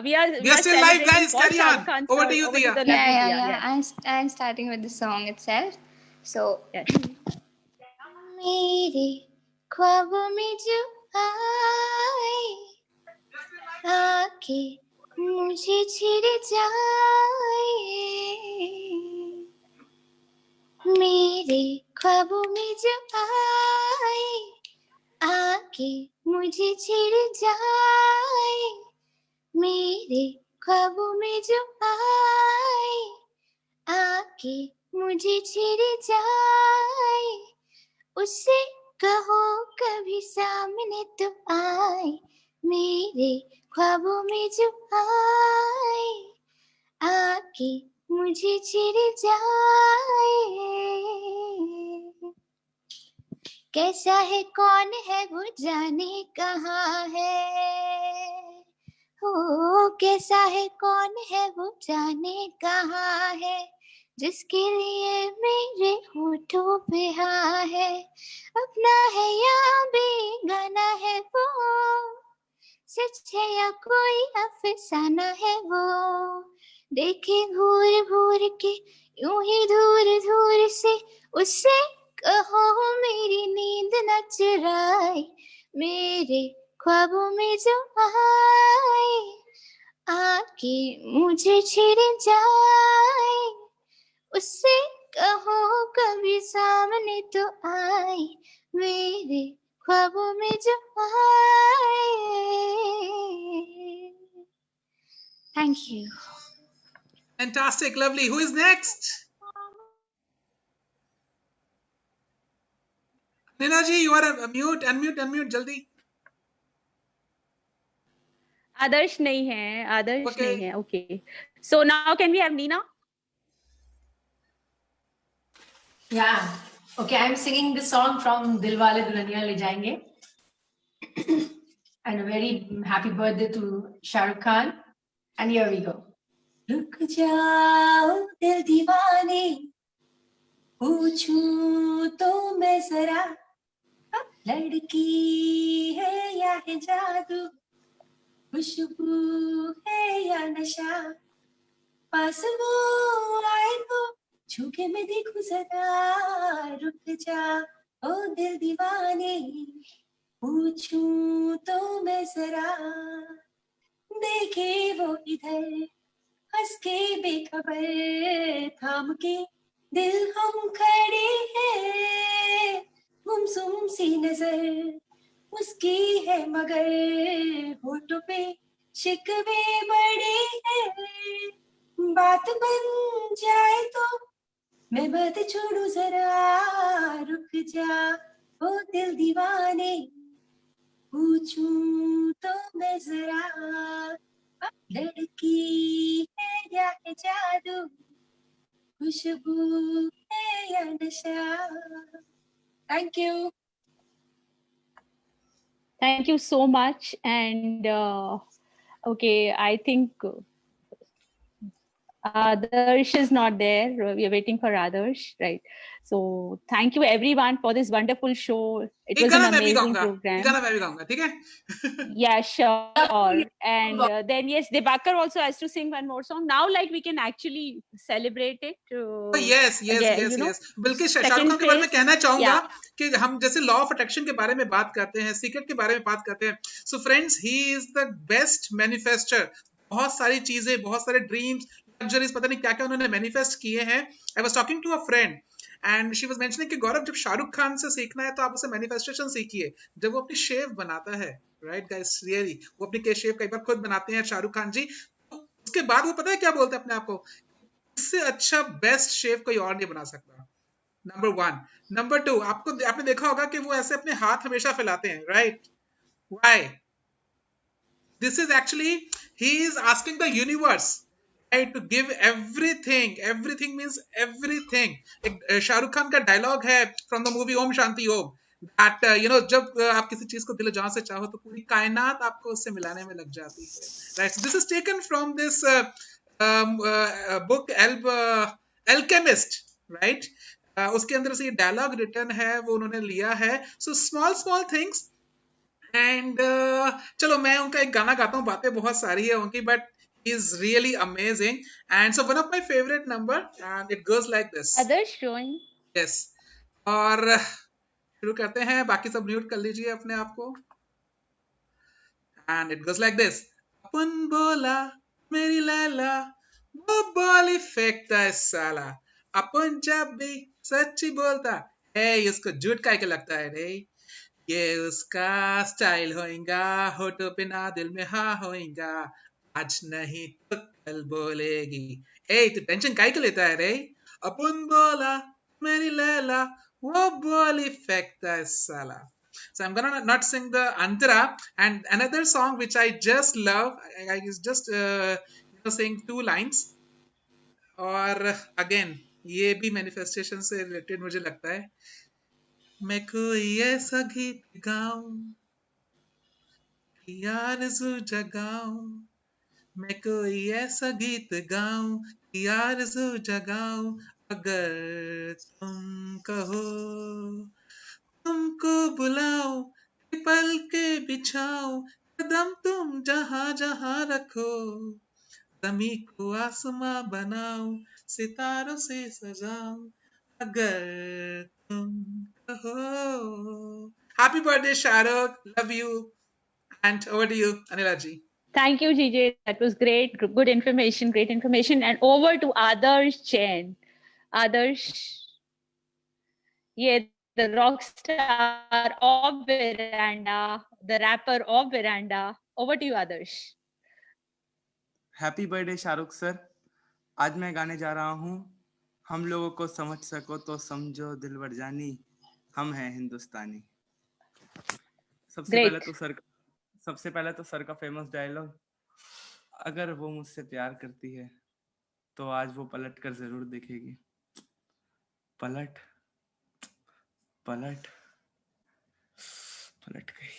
We are still live, guys. Carry on. Over to you, Diya. Yeah. I'm starting with the song itself. So, मेरे ख्वाबों में जो आए आके मुझे छिड़ जाए, मेरे ख्वाबों में जो आए आके मुझे छिड़ जाए, मेरे ख्वाबों में जो आए आके मुझे छिड़ जाए, उससे कहो कभी सामने तो आए, मेरे ख्वाबों में जो आए आके मुझे छिड़ जाए. कैसा है कौन है वो जाने कहाँ है, हो कैसा है कौन है वो जाने कहाँ है, जिसके लिए मेरे होठों पे हाँ है, अपना है या बेगाना है वो, सच है या कोई अफसाना है वो, देखे घूर घूर के यूं ही दूर दूर से, उससे कहो मेरी नींद न चुराए, मेरे ख्वाबों में जो आए आके मुझे छिड़ जाए, उससे कहो कभी सामने तो आए, मेरे ख्वाबों में जो आए. Thank you. Fantastic, lovely. Who is next? Nina ji, you are unmute, jaldi. Adarsh nahi hai. Okay. So now can we have Nina? Yeah. Okay, I'm singing this song from Dilwale Dulhaniya Le Jayenge. And a very happy birthday to Shahrukh Khan. And here we go. रुक जाओ दिल दीवाने, पूछूं तो मैं जरा, लड़की है या है जादू, खुशबू है या नशा, पास वो आए तो छू के मैं देखूं जरा, रुक जा ओ दिल दीवाने, पूछूं तो मैं जरा, देखे वो इधर हंस के बेखबर, थाम के दिल हम खड़े हैं, गुमसुम सी नजर उसकी है मगर, होठों पे शिकवे बड़े हैं, बात बन जाए तो मैं बात छोड़ू जरा, रुक जा ओ दिल दीवाने, पूछूं तो मैं जरा, लड़की है या है जादू, खुशबू है या नशा. Thank you. Thank you so much. And okay, I think Adarsh is not there. We are waiting for Adarsh, right? So thank you everyone for this wonderful show. It was an amazing program. गाना मैं भी गाऊंगा, ठीक है? Yeah, sure. And then yes, Debakar also has to sing one more song. Now, like we can actually celebrate it. Yes. बल्कि शाहरुख खान के बारे में कहना चाहूंगा कि हम जैसे लॉ ऑफ अट्रैक्शन के बारे में बात करते हैं, सीक्रेट के बारे में बात करते हैं. So friends, he is the best manifester. बहुत सारी चीजें, बहुत सारे ड्रीम्स, लग्जरीज, पता नहीं क्या क्या उन्होंने मैनिफेस्ट किए हैं. I was talking to a friend and she was mentioning कि गौरव, जब शाहरुख खान से सीखना है तो आप उसे मैनिफेस्टेशन सीखिए. जब वो अपनी शेव बनाता है, राइट गाइस, रियली वो अपनी शेव कई बार खुद बनाते हैं शाहरुख खान जी, उसके बाद वो पता है क्या बोलते हैं अपने आप को, इससे अच्छा बेस्ट शेव कोई और नहीं बना सकता. नंबर 1. नंबर 2, आपने देखा होगा कि वो ऐसे अपने हाथ हमेशा फैलाते हैं, right? Why? This is actually, he is asking the universe to give everything means everything. एक शाहरुख खान का डायलॉग है from the movie Om Shanti Om, that जब आप किसी चीज को दिल जान से चाहो तो पूरी कायनात आपको उससे मिलाने में लग जाती है, right? So this is taken from this book Alchemist, right? उसके अंदर से ये डायलॉग रिटर्न है, वो उन्होंने लिया है. So small things. And चलो मैं उनका एक गाना गाता हूँ, बातें बहुत सारी है उनकी, but is really amazing. And so one of my favorite number, and it goes like this. Others showing. Yes. और शुरू करते हैं. बाकी सब म्यूट कर लीजिए अपने आप को. And it goes like this. अपन बोला मेरी लैला, वो बोली फेंकता है साला. अपन जब भी सच्ची बोलता है, इसको झूठ काहे के लगता है रे. ये उसका स्टाइल होएगा, होठों पे ना दिल में हाँ होएगा, आज नहीं तो कल बोलेगी. ए तो टेंशन काहे के लेता है रे. अपन बोला मेरी लैला, वो बोली फेंकता है साला. So I'm gonna not sing the antara, and another song which I just love, I just sing 2 lines. और again ये भी manifestation से related मुझे लगता है. मैं कोई ऐसा गीत गाऊं, आरज़ू जगाऊं, मैं कोई ऐसा गीत गाऊं कि आरज़ू जगाऊं, अगर तुम कहो तुमको बुलाऊं, पल के बिछाऊं, कदम तुम जहां जहां रखो, ज़मीं को आसमां बनाऊं, सितारों से सजाऊं, अगर तुम कहो. Happy birthday, Shahrukh. Love you. And over to you, Anila ji. Thank you, GJ. That was great. Good information, great information. And over to Adarsh Jain. Adarsh, yeah, the rock star of Veranda, the rapper of Veranda. Over to you, Adarsh. Happy birthday Shahrukh sir. आज मैं गाने जा रहा हूँ, हम लोगों को समझ सको तो समझो दिलबर जानी, हम हैं हिंदुस्तानी. सबसे पहले तो सर का फेमस डायलॉग, अगर वो मुझसे प्यार करती है तो आज वो पलट कर जरूर देखेगी. पलट गई.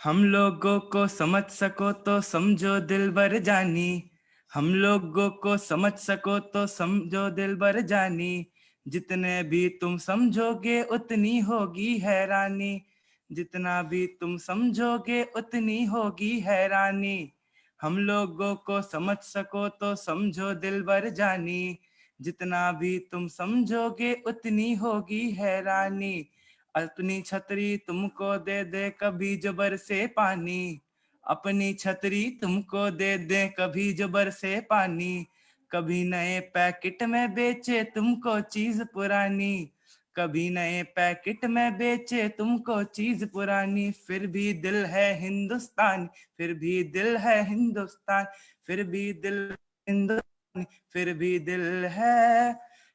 हम लोगों को समझ सको तो समझो दिलबर जानी, हम लोगों को समझ सको तो समझो दिलबर जानी, जितने भी तुम समझोगे उतनी होगी हैरानी, जितना भी तुम समझोगे उतनी होगी हैरानी, हम लोगों को समझ सको तो समझो दिलबर जानी, जितना भी तुम समझोगे उतनी होगी हैरानी, अपनी छतरी तुमको दे दे कभी जो बरसे पानी, अपनी छतरी तुमको दे दे कभी जो बरसे पानी, कभी नए पैकेट में बेचे तुमको चीज पुरानी, कभी नए पैकेट में बेचे तुमको चीज पुरानी, फिर भी दिल है हिंदुस्तान, फिर भी दिल है हिंदुस्तान, फिर भी दिल हिंदुस्तानी, फिर भी दिल है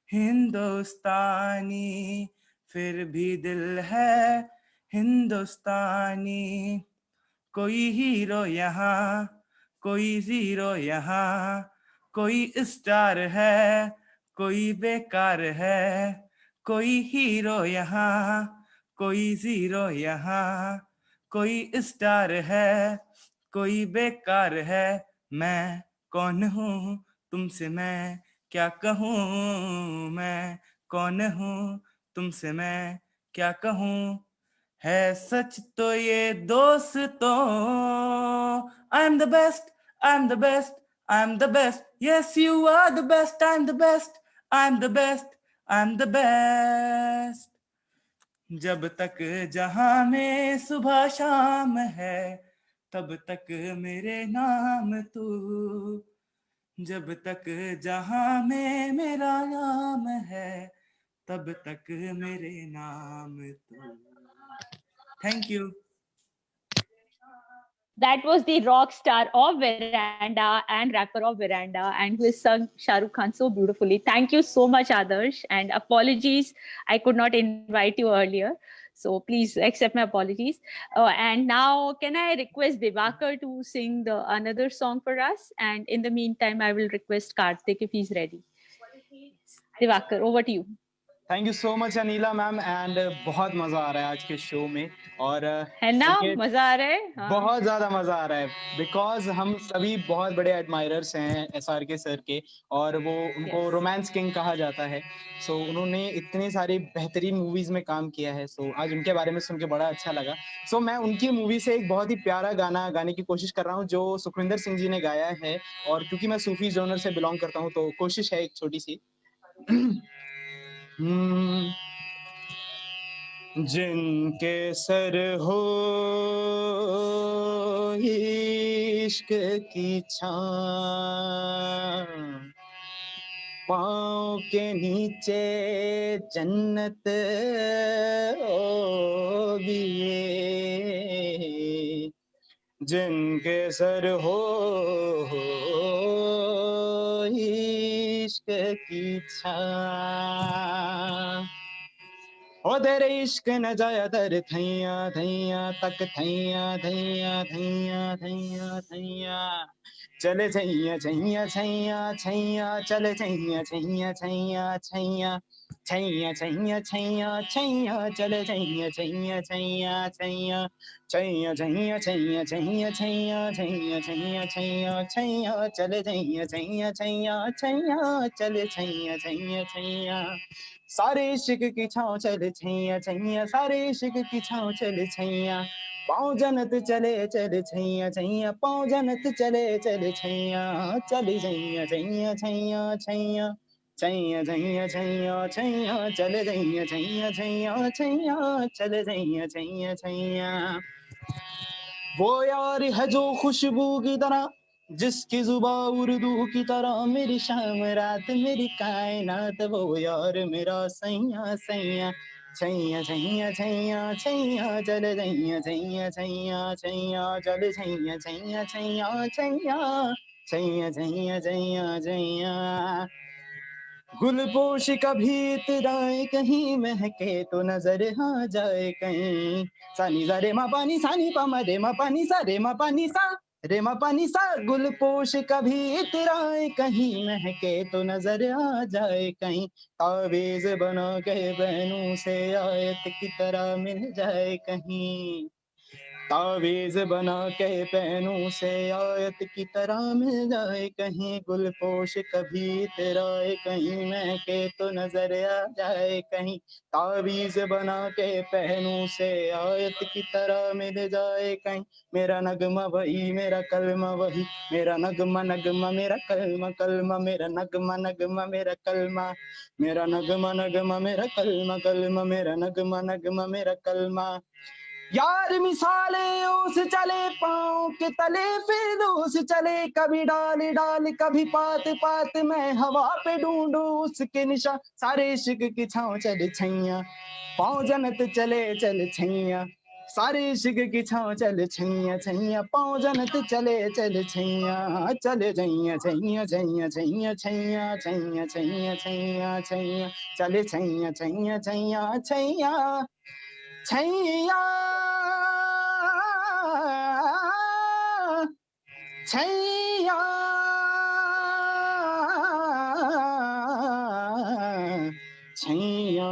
हिंदुस्तानी, फिर भी दिल है हिंदुस्तानी। कोई हीरो यहाँ, कोई जीरो यहाँ, कोई स्टार है, कोई बेकार है, कोई हीरो यहाँ, कोई जीरो यहाँ, कोई स्टार है, कोई बेकार है, मैं कौन हूँ तुमसे मैं क्या कहूँ, मैं कौन हूँ तुमसे मैं क्या कहूँ, है सच तो ये दोस्तों, I'm the best, I'm the best, I'm the best, yes you are the best, I'm the best, I'm the best, I'm the best, जब तक जहां में सुबह शाम है तब तक मेरे नाम तू, जब तक जहां में मेरा नाम है तब तक मेरे नाम तू। Thank you. That was the rock star of Veranda and rapper of Veranda, and who has sung Shah Rukh Khan so beautifully. Thank you so much, Adarsh, and apologies I could not invite you earlier. So please accept my apologies. And now, can I request Divakar to sing another song for us? And in the meantime, I will request Karthik if he's ready. Divakar, over to you. Thank you so much Anila ma'am and बहुत मजा आ रहा है आज के show में और है ना मजा आ रहा है हाँ. बहुत ज्यादा मजा आ रहा है बिकॉज हम सभी बहुत बड़े एडमायरर्स हैं SRK सर के और वो उनको रोमांस किंग कहा जाता है। सो उन्होंने इतनी सारी बेहतरीन मूवीज में काम किया है। सो आज उनके बारे में सुन के बड़ा अच्छा लगा। सो मैं उनकी मूवी से एक बहुत ही प्यारा गाना गाने की कोशिश कर रहा हूँ जो सुखविंदर सिंह जी ने गाया है और क्योंकि मैं सूफी जोनर से बिलोंग करता हूँ तो कोशिश है एक छोटी सी। जिनके सर हो इश्क की छां, पाँव के नीचे जन्नत होगी, जिनके सर हो इश्क की छां, ओ तेरे इश्क न जाया दर थैया थैया तक थैया थैया थैया थैया थैया चले छैया छैया छैया छैया चले छैया छैया छैया छैया छैया छैया छैया छैया चले छैया छैया छैया छैया छैया छैया छैया छैया छैया छैया छैया छैया छैया चले छैया छैया छैया छैया चले छैया छैया छैया सारे इश्क की छाँव चले छैया छैया सारे इश्क की छाँव चले छैया पाँव जन्नत चले चले छैया छैया पाँव जन्नत चले चले छैया चले छैया छैया छैया छैया छैया छैया छैया छैया चले छैया छैया छैया छैया चले छैया छैया छैया वो यार है जो खुशबू की तरह जिसकी जुबां उर्दू की तरह मेरी शाम रात मेरी कायनात वो यार मेरा सैया सैया छैया छैया छैया छैया चले छैया छैया छैया छैया चले छैया छैया छैया छैया छैया छैया छैया छैया गुलपोश कभी इतराए कहीं महके तो नजर आ जाए कहीं सानी सा रे मा पानी सानी पा मा रे मा पानी सा रे मा पानी सा रे मा पानी सा गुलपोश कभी इतराए कहीं महके तो नजर आ जाए कहीं तावीज बना के बहनों से आयत की तरह मिल जाए कहीं तावीज बना के पहनूं से आयत की तरह मिल जाए कहीं, गुलपोश कभी तेरा कहीं महके तो नजर आ जाए कहीं। तावीज बना के पहनूं से आयत की तरह मिल जाए कहीं, मेरा नगमा वही मेरा कलमा वही, मेरा नगमा नगमा मेरा कलमा कलमा, मेरा नगमा नगमा मेरा कलमा, मेरा नगमा नगमा मेरा कलमा कलमा, मेरा नगमा नगमा मेरा कलमा। यार मिसाले उस चले पाँव के तले फिर दोस चले, कभी डाल डाल कभी पात पात, मैं हवा पे ढूंढू उसके निशा, सारे इश्क की छाँव चले छैया, पाँव जनत चले चल छैया, सारे इश्क की छाँव चले छैया छैया, पाँव जनत चले चल छैया, चले छैया छैया छैया छैया छैया छैया छैया छैया छैया, चले छैया छैया छैया छैया छैया छैया छैया।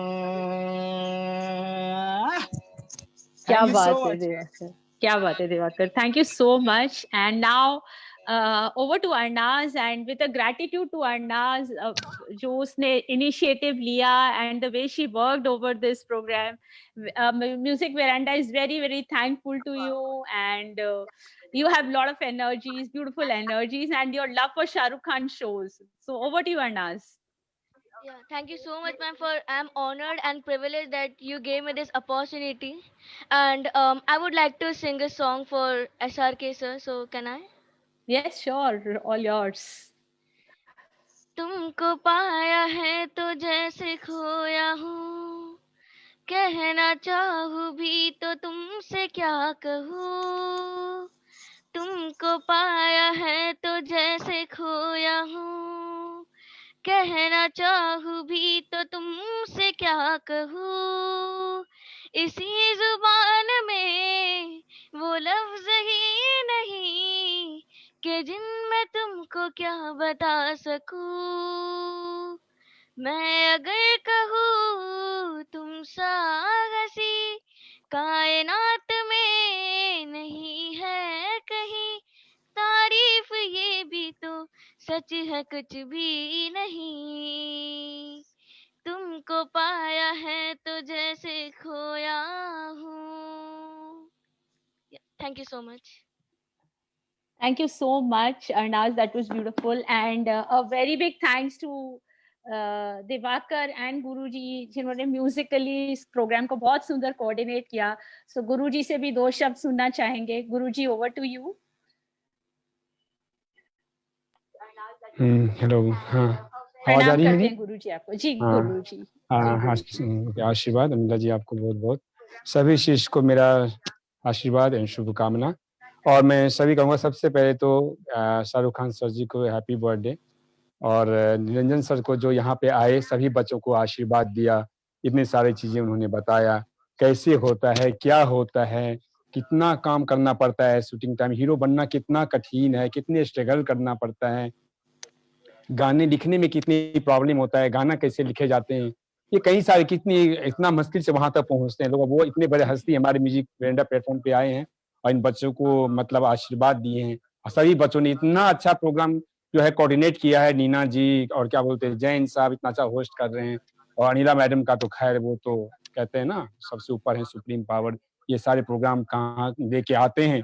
क्या Thank you बात so है much. दिवाकर, क्या बात है Diwakar. Thank you so much. And now over to Arnaz, and with a gratitude to Arnaz, जो उसने initiative लिया and the way she worked over this program, Music Veranda is very very thankful to you, and you have a lot of energies, beautiful energies, and your love for Shah Rukh Khan shows. So over to you, Arnaz. Yeah, thank you so much, ma'am. I'm honored and privileged that you gave me this opportunity. And I would like to sing a song for SRK sir. So can I? Yes, sure, all yours. तुमको पाया है तो जैसे खोया हूँ, कहना चाहूँ भी तो तुमसे क्या कहूँ। तुमको पाया है तो जैसे खोया हूँ, कहना चाहूँ भी तो तुमसे क्या कहूँ। इसी जुबान में वो लफ्ज ही नहीं कि जिनमें तुमको क्या बता सकूँ। मैं अगर कहूँ तुम सा हंसी कायनात में नहीं है कहीं, तारीफ ये भी तो सच है कुछ भी नहीं। तुमको पाया है तो जैसे खोया हूँ। Thank you so much. Thank you so much, Arnaz. That was beautiful, and a very big thanks to Diwakar and गुरुजी, जिन्होंने म्यूजिकली इस प्रोग्राम को बहुत सुंदर कोऑर्डिनेट किया. सो गुरुजी से भी 2 शब्द सुनना चाहेंगे. गुरुजी, ओवर टू यू. हेलो. हाँ, आवाज आ रही है मेरी? गुरुजी आपको. जी हाँ, गुरुजी. हाँ, आशीर्वाद. अमिला जी आपको बहुत बहुत सभी शिष्य को मेरा आशीर्वाद एंड शुभकामना. और मैं सभी कहूँगा, सबसे पहले तो शाहरुख खान सर जी को हैप्पी बर्थडे, और निरंजन सर को जो यहाँ पे आए सभी बच्चों को आशीर्वाद दिया, इतनी सारी चीजें उन्होंने बताया, कैसे होता है, क्या होता है, कितना काम करना पड़ता है शूटिंग टाइम, हीरो बनना कितना कठिन है, कितने स्ट्रगल करना पड़ता है, गाने लिखने में कितनी प्रॉब्लम होता है, गाना कैसे लिखे जाते हैं, ये कई सारे कितनी इतना मुश्किल से वहां तक पहुंचते हैं लोग. वो इतने बड़े हस्ती हमारे म्यूजिक वेरेंडा प्लेटफॉर्म पे आए हैं और इन बच्चों को मतलब आशीर्वाद दिए हैं. सभी बच्चों ने इतना अच्छा प्रोग्राम जो है कोऑर्डिनेट किया है. नीना जी और क्या बोलते हैं जैन साहब इतना अच्छा होस्ट कर रहे हैं, और अनिला मैडम का तो खैर वो तो कहते हैं ना सबसे ऊपर है, सुप्रीम पावर. ये सारे प्रोग्राम कहाँ लेके आते हैं,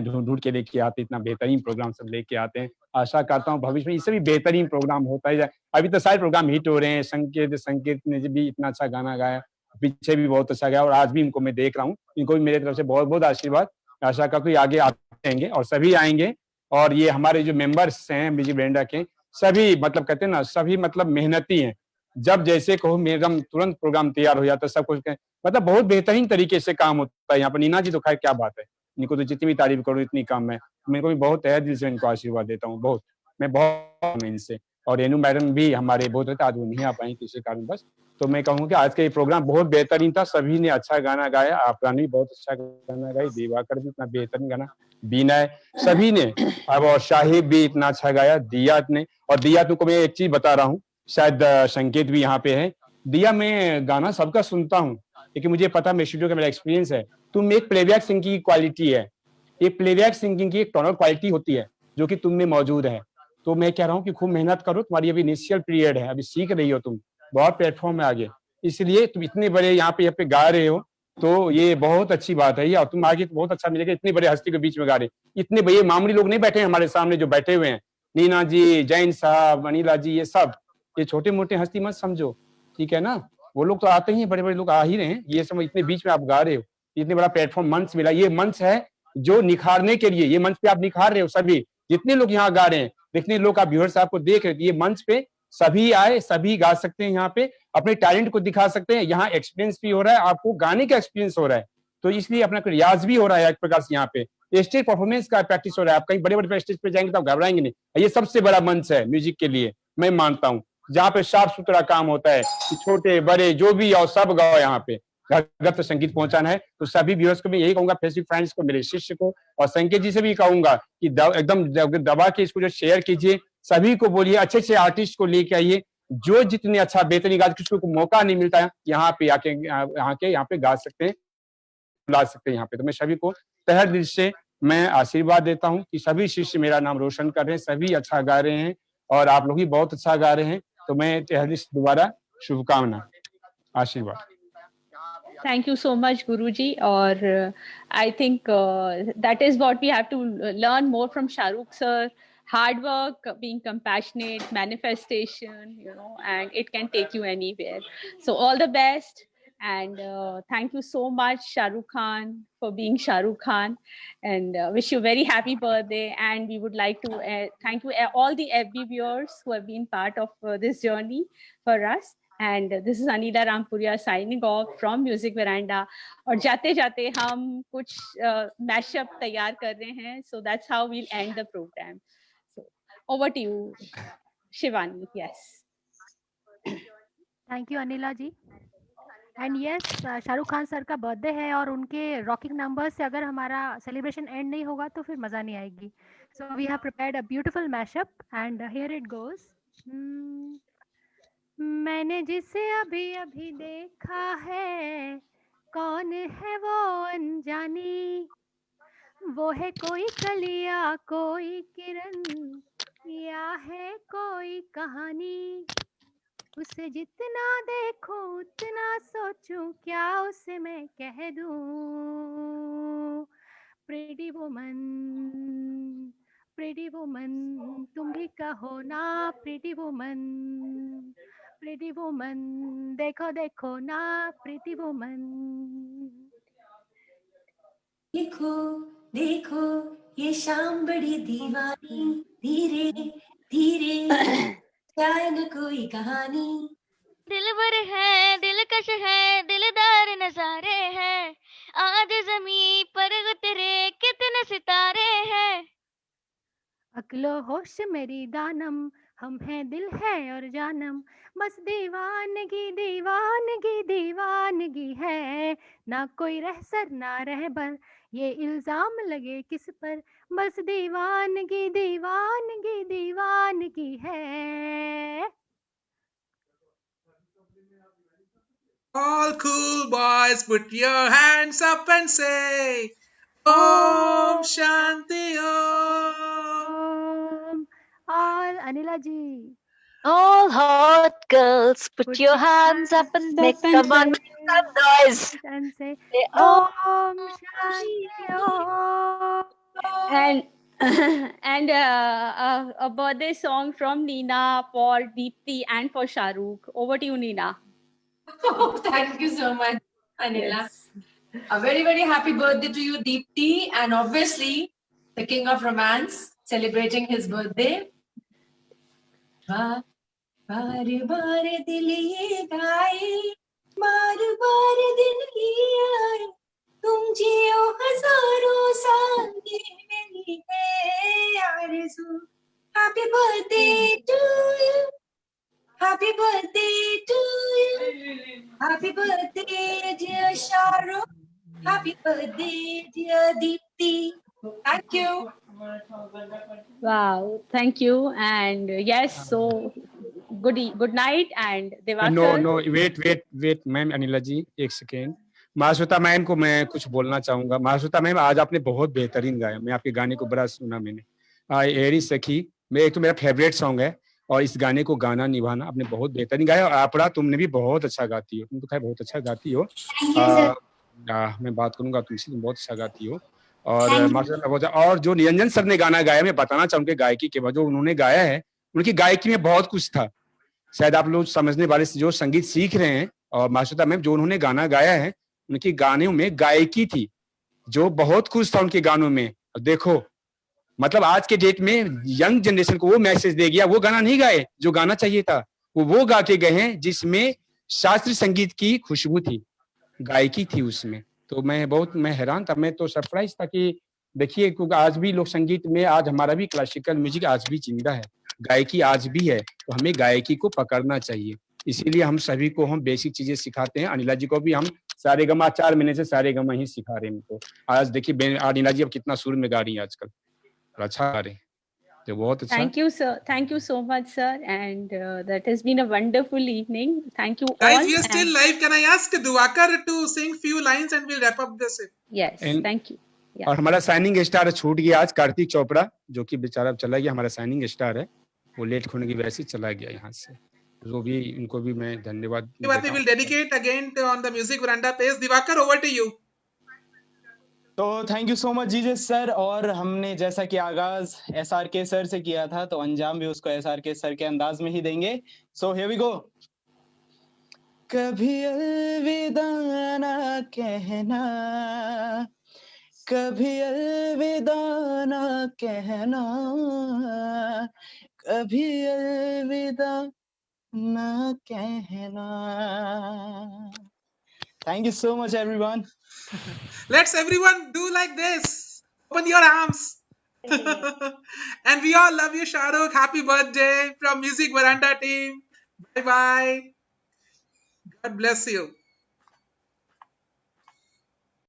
ढूंढ ढूंढ के लेके आते हैं, इतना बेहतरीन प्रोग्राम सब लेके आते हैं. आशा करता हूँ भविष्य में इससे भी बेहतरीन प्रोग्राम होता ही जाए. अभी तो सारे प्रोग्राम हिट हो रहे हैं. संकेत ने भी इतना अच्छा गाना गाया, पीछे भी बहुत अच्छा गाया, और आज भी इनको मैं देख रहा हूँ. इनको भी मेरे तरफ से बहुत बहुत आशीर्वाद. आशा करता हूँ आगे आते रहेंगे और सभी आएंगे. और ये हमारे जो मेंबर्स हैं म्यूजिक वेरेंडा के, सभी मतलब कहते हैं ना, सभी मतलब मेहनती हैं. जब जैसे कहो मेडम तुरंत प्रोग्राम तैयार हो जाता है, सब कुछ मतलब बहुत बेहतरीन तरीके से काम होता है यहाँ पर. नीना जी तो खैर क्या बात है, इनको तो जितनी भी तारीफ करूँ इतनी कम है. मेरे को भी बहुत तहे दिल से इनको आशीर्वाद देता हूँ, बहुत मैं बहुत इनसे. और रेनू मैडम भी हमारे बहुत रहते, आज वो नहीं आ पाई किसी कारण बस. तो मैं कहूँ कि आज का ये प्रोग्राम बहुत बेहतरीन था, सभी ने अच्छा गाना गाया. आपरान भी बहुत अच्छा गाना गाई, दिवाकर भी इतना बेहतरीन गाना, बीना सभी ने, अब और शाहिब भी इतना अच्छा गाया, दिया ने. और दिया तुमको मैं एक चीज बता रहा हूँ, शायद संकेत भी यहाँ पे है. दिया मैं गाना सबका सुनता हूँ, क्योंकि मुझे पता मेरे स्टूडियो का मेरा एक्सपीरियंस है, तुम एक प्लेबैक सिंगिंग की क्वालिटी है, एक प्लेबैक सिंगिंग की एक टोनल क्वालिटी होती है जो कि तुम में मौजूद है। तो मैं कह रहा हूँ कि खूब मेहनत करो, तुम्हारी अभी इनिशियल पीरियड है, अभी सीख रही हो तुम, बहुत प्लेटफॉर्म में आगे, इसलिए तुम इतने बड़े यहाँ पे गा रहे हो, तो ये बहुत अच्छी बात है। और तुम आगे तो बहुत अच्छा मिलेगा, इतने बड़े हस्ती के बीच में गा रहे, इतने बड़े मामूली लोग नहीं बैठे हैं हमारे सामने जो बैठे हुए हैं, नीना जी, जैन साहब, अनिला जी, ये सब, ये छोटे मोटे हस्ती मत समझो, ठीक है ना, वो लोग तो आते ही, बड़े बड़े लोग आ ही रहे हैं, ये सब इतने बीच में आप गा रहे हो, इतने बड़ा प्लेटफॉर्म मंच मिला, ये मंच है जो निखारने के लिए, ये मंच पे आप निखार रहे हो, सभी जितने लोग यहाँ गा रहे हैं, जितने लोग आप व्यूअर्स आपको देख रहे हैं, ये मंच पे सभी आए, सभी गा सकते हैं, यहाँ पे अपने टैलेंट को दिखा सकते हैं, यहाँ एक्सपीरियंस भी हो रहा है, आपको गाने का एक्सपीरियंस हो रहा है, तो इसलिए अपना रियाज भी हो रहा है एक प्रकार से, यहाँ पे स्टेज परफॉर्मेंस का प्रैक्टिस हो रहा है। आप कहीं बड़े बड़े स्टेज पे जाएंगे तो आप घबराएंगे नहीं, ये सबसे बड़ा मंच है म्यूजिक के लिए, मैं मानता हूँ, जहाँ पे साफ सुथरा काम होता है, छोटे बड़े जो भी आओ सब गाओ, यहाँ पे घर तक संगीत पहुंचाना है। तो सभी व्यूअर्स को मैं यही कहूंगा, फेसबुक फ्रेंड्स को, मेरे शिष्य को और संकेत जी से भी कहूंगा कि एकदम दबा के इसको जो शेयर कीजिए, सभी को बोलिए, अच्छे अच्छे आर्टिस्ट को लेके आइए, जो जितने अच्छा बेहतरीन गा, किसी को मौका नहीं मिलता है यहाँ पे आके यहाँ पे गा सकते हैं, ला सकते हैं यहाँ पे। तो मैं सभी को तहे दिल से मैं आशीर्वाद देता हूँ कि सभी शिष्य मेरा नाम रोशन कर रहे हैं, सभी अच्छा गा रहे हैं और आप लोग भी बहुत अच्छा गा रहे हैं, तो मैं तहे दिल से दोबारा शुभकामना, आशीर्वाद। Thank you so much, Guruji. Or I think that is what we have to learn more from Shahrukh sir. Hard work, being compassionate, manifestation, and it can take you anywhere. So all the best. And thank you so much, Shahrukh Khan, for being Shahrukh Khan, and wish you a very happy birthday. And we would like to thank you all the FB viewers who have been part of this journey for us. And this is Anila Rampuria signing off from Music Veranda. और जाते जाते हम कुछ mashup तैयार कर रहे हैं, so that's how we'll end the program. So over to you, Shivani. Yes. Thank you, Anila ji. And yes, Shahrukh Khan sir का बर्थडे है और उनके रॉकिंग नंबर्स से अगर हमारा सेलिब्रेशन एंड नहीं होगा तो फिर मजा नहीं आएगी. So we have prepared a beautiful mashup and here it goes. मैंने जिसे अभी अभी देखा है, कौन है वो अनजानी, वो है कोई कलिया कोई किरण या है कोई कहानी, उसे जितना देखूं उतना सोचूं, क्या उसे मैं कह दूं. प्रिटी वुमन तुम भी कहो ना, प्रिटी वुमन देखो देखो ना, प्रिटी वुमन. देखो देखो ये शाम बड़ी दीवानी, धीरे धीरे शायद कोई कहानी. दिलबर है, दिलकश है, दिलदार नजारे हैं, आज ज़मीं पर उतरे कितने सितारे हैं. अक्लो होश मेरी दानम, हम हैं दिल है और जानम, बस दीवानगी दीवानगी दीवानगी है, ना कोई रहसर ना रहबर, ये इल्जाम लगे किस पर, बस दीवानगी दीवानगी दीवानगी है. All cool boys, put your hands up and say Om Shanti Om. All Anila ji. All hot girls, put your hands up and make some noise. And say Om Shanti Om. And a birthday song from Neena for Deepti and for Shahrukh. Over to you, Neena. Oh, thank you so much, Anila. Yes. A very, very happy birthday to you, Deepti, and obviously the King of Romance celebrating his birthday. बार बार दिल ये गाए, बार बार दिल ये आए, तुम जियो हजारों साल ये मेरी है आरज़ू. Happy birthday to you. Happy birthday to you. Happy birthday, dear Shahrukh. Happy birthday, dear Deepti. Thank you. Wow, thank you. And yes, so good night and no Devakar. No wait ma'am, Anila ji एक second. मासूता ma'am को मैं कुछ बोलना चाहूंगा। मासूता ma'am, आज आपने बहुत बेहतरीन गाया, मैं आपके गाने को बड़ा सुना मैंने। एरी सखी मैं एक तो मेरा फेवरेट सॉन्ग है, और इस गाने को गाना निभाना आपने बहुत बेहतरीन गाया। और आपड़ा तुमने भी बहुत अच्छा गाती हो, तुम तो खैर बहुत अच्छा गाती हो। मैं बात करूंगा तुमसे, तुम बहुत अच्छा गाती हो। और माशाल्लाह। और जो निरंजन सर ने गाना गाया, मैं बताना चाहूंगा गायकी के बाद जो उन्होंने गाया है, उनकी गायकी में बहुत कुछ था। शायद आप लोग समझने वाले जो संगीत सीख रहे हैं, और मासूता मैम जो उन्होंने गाना गाया है, उनके गानों में गायकी थी जो बहुत खुश था उनके गानों में। देखो मतलब आज के डेट में यंग जनरेशन को वो मैसेज दे गया, वो गाना नहीं गाए जो गाना चाहिए था, वो गा के गए हैं जिसमें शास्त्रीय संगीत की खुशबू थी, गायकी थी उसमें। तो मैं हैरान था, मैं तो सरप्राइज था कि देखिए, क्योंकि आज भी लोक संगीत में आज हमारा भी क्लासिकल म्यूजिक आज भी जिंदा है, गायकी आज भी है, तो हमें गायकी को पकड़ना चाहिए। इसीलिए हम सभी को हम बेसिक चीजें सिखाते हैं। अनिला जी को भी हम सारेगमा 4 महीने से सारेगमा ही सिखा रहे हैं उनको। आज देखिए अनिला जी अब कितना सुर में गा रही है आजकल, अच्छा गा रहे हैं, तो बहुत अच्छा। Thank you, sir. Thank you so much, sir. And that has been a wonderful evening. Thank you Guys, all. we are still live. Can I ask Diwakar to sing few lines and we'll wrap up this? Yes, thank you. Yeah. और हमारा signing star छूट गया आज, कार्तिक चोपड़ा, जो कि बेचारा चला गया, हमारा साइनिंग स्टार है, वो लेट होने की वजह से चला गया यहाँ से। जो भी उनको भी मैं धन्यवाद देता हूं। We'll dedicate again on the Music Veranda page. Diwakar, over to you. तो thank you so much GJ sir. और हमने जैसा कि आगाज SRK सर से किया था, तो अंजाम भी उसको SRK सर के अंदाज में ही देंगे। So here we go. Kabhi Alvida ना कहना, कभी अलविदा ना कहना, कभी अलविदा ना कहना। Thank you so much, everyone. Let's everyone do like this. Open your arms. And we all love you, Shahrukh. Happy birthday from Music Veranda team. Bye bye. God bless you.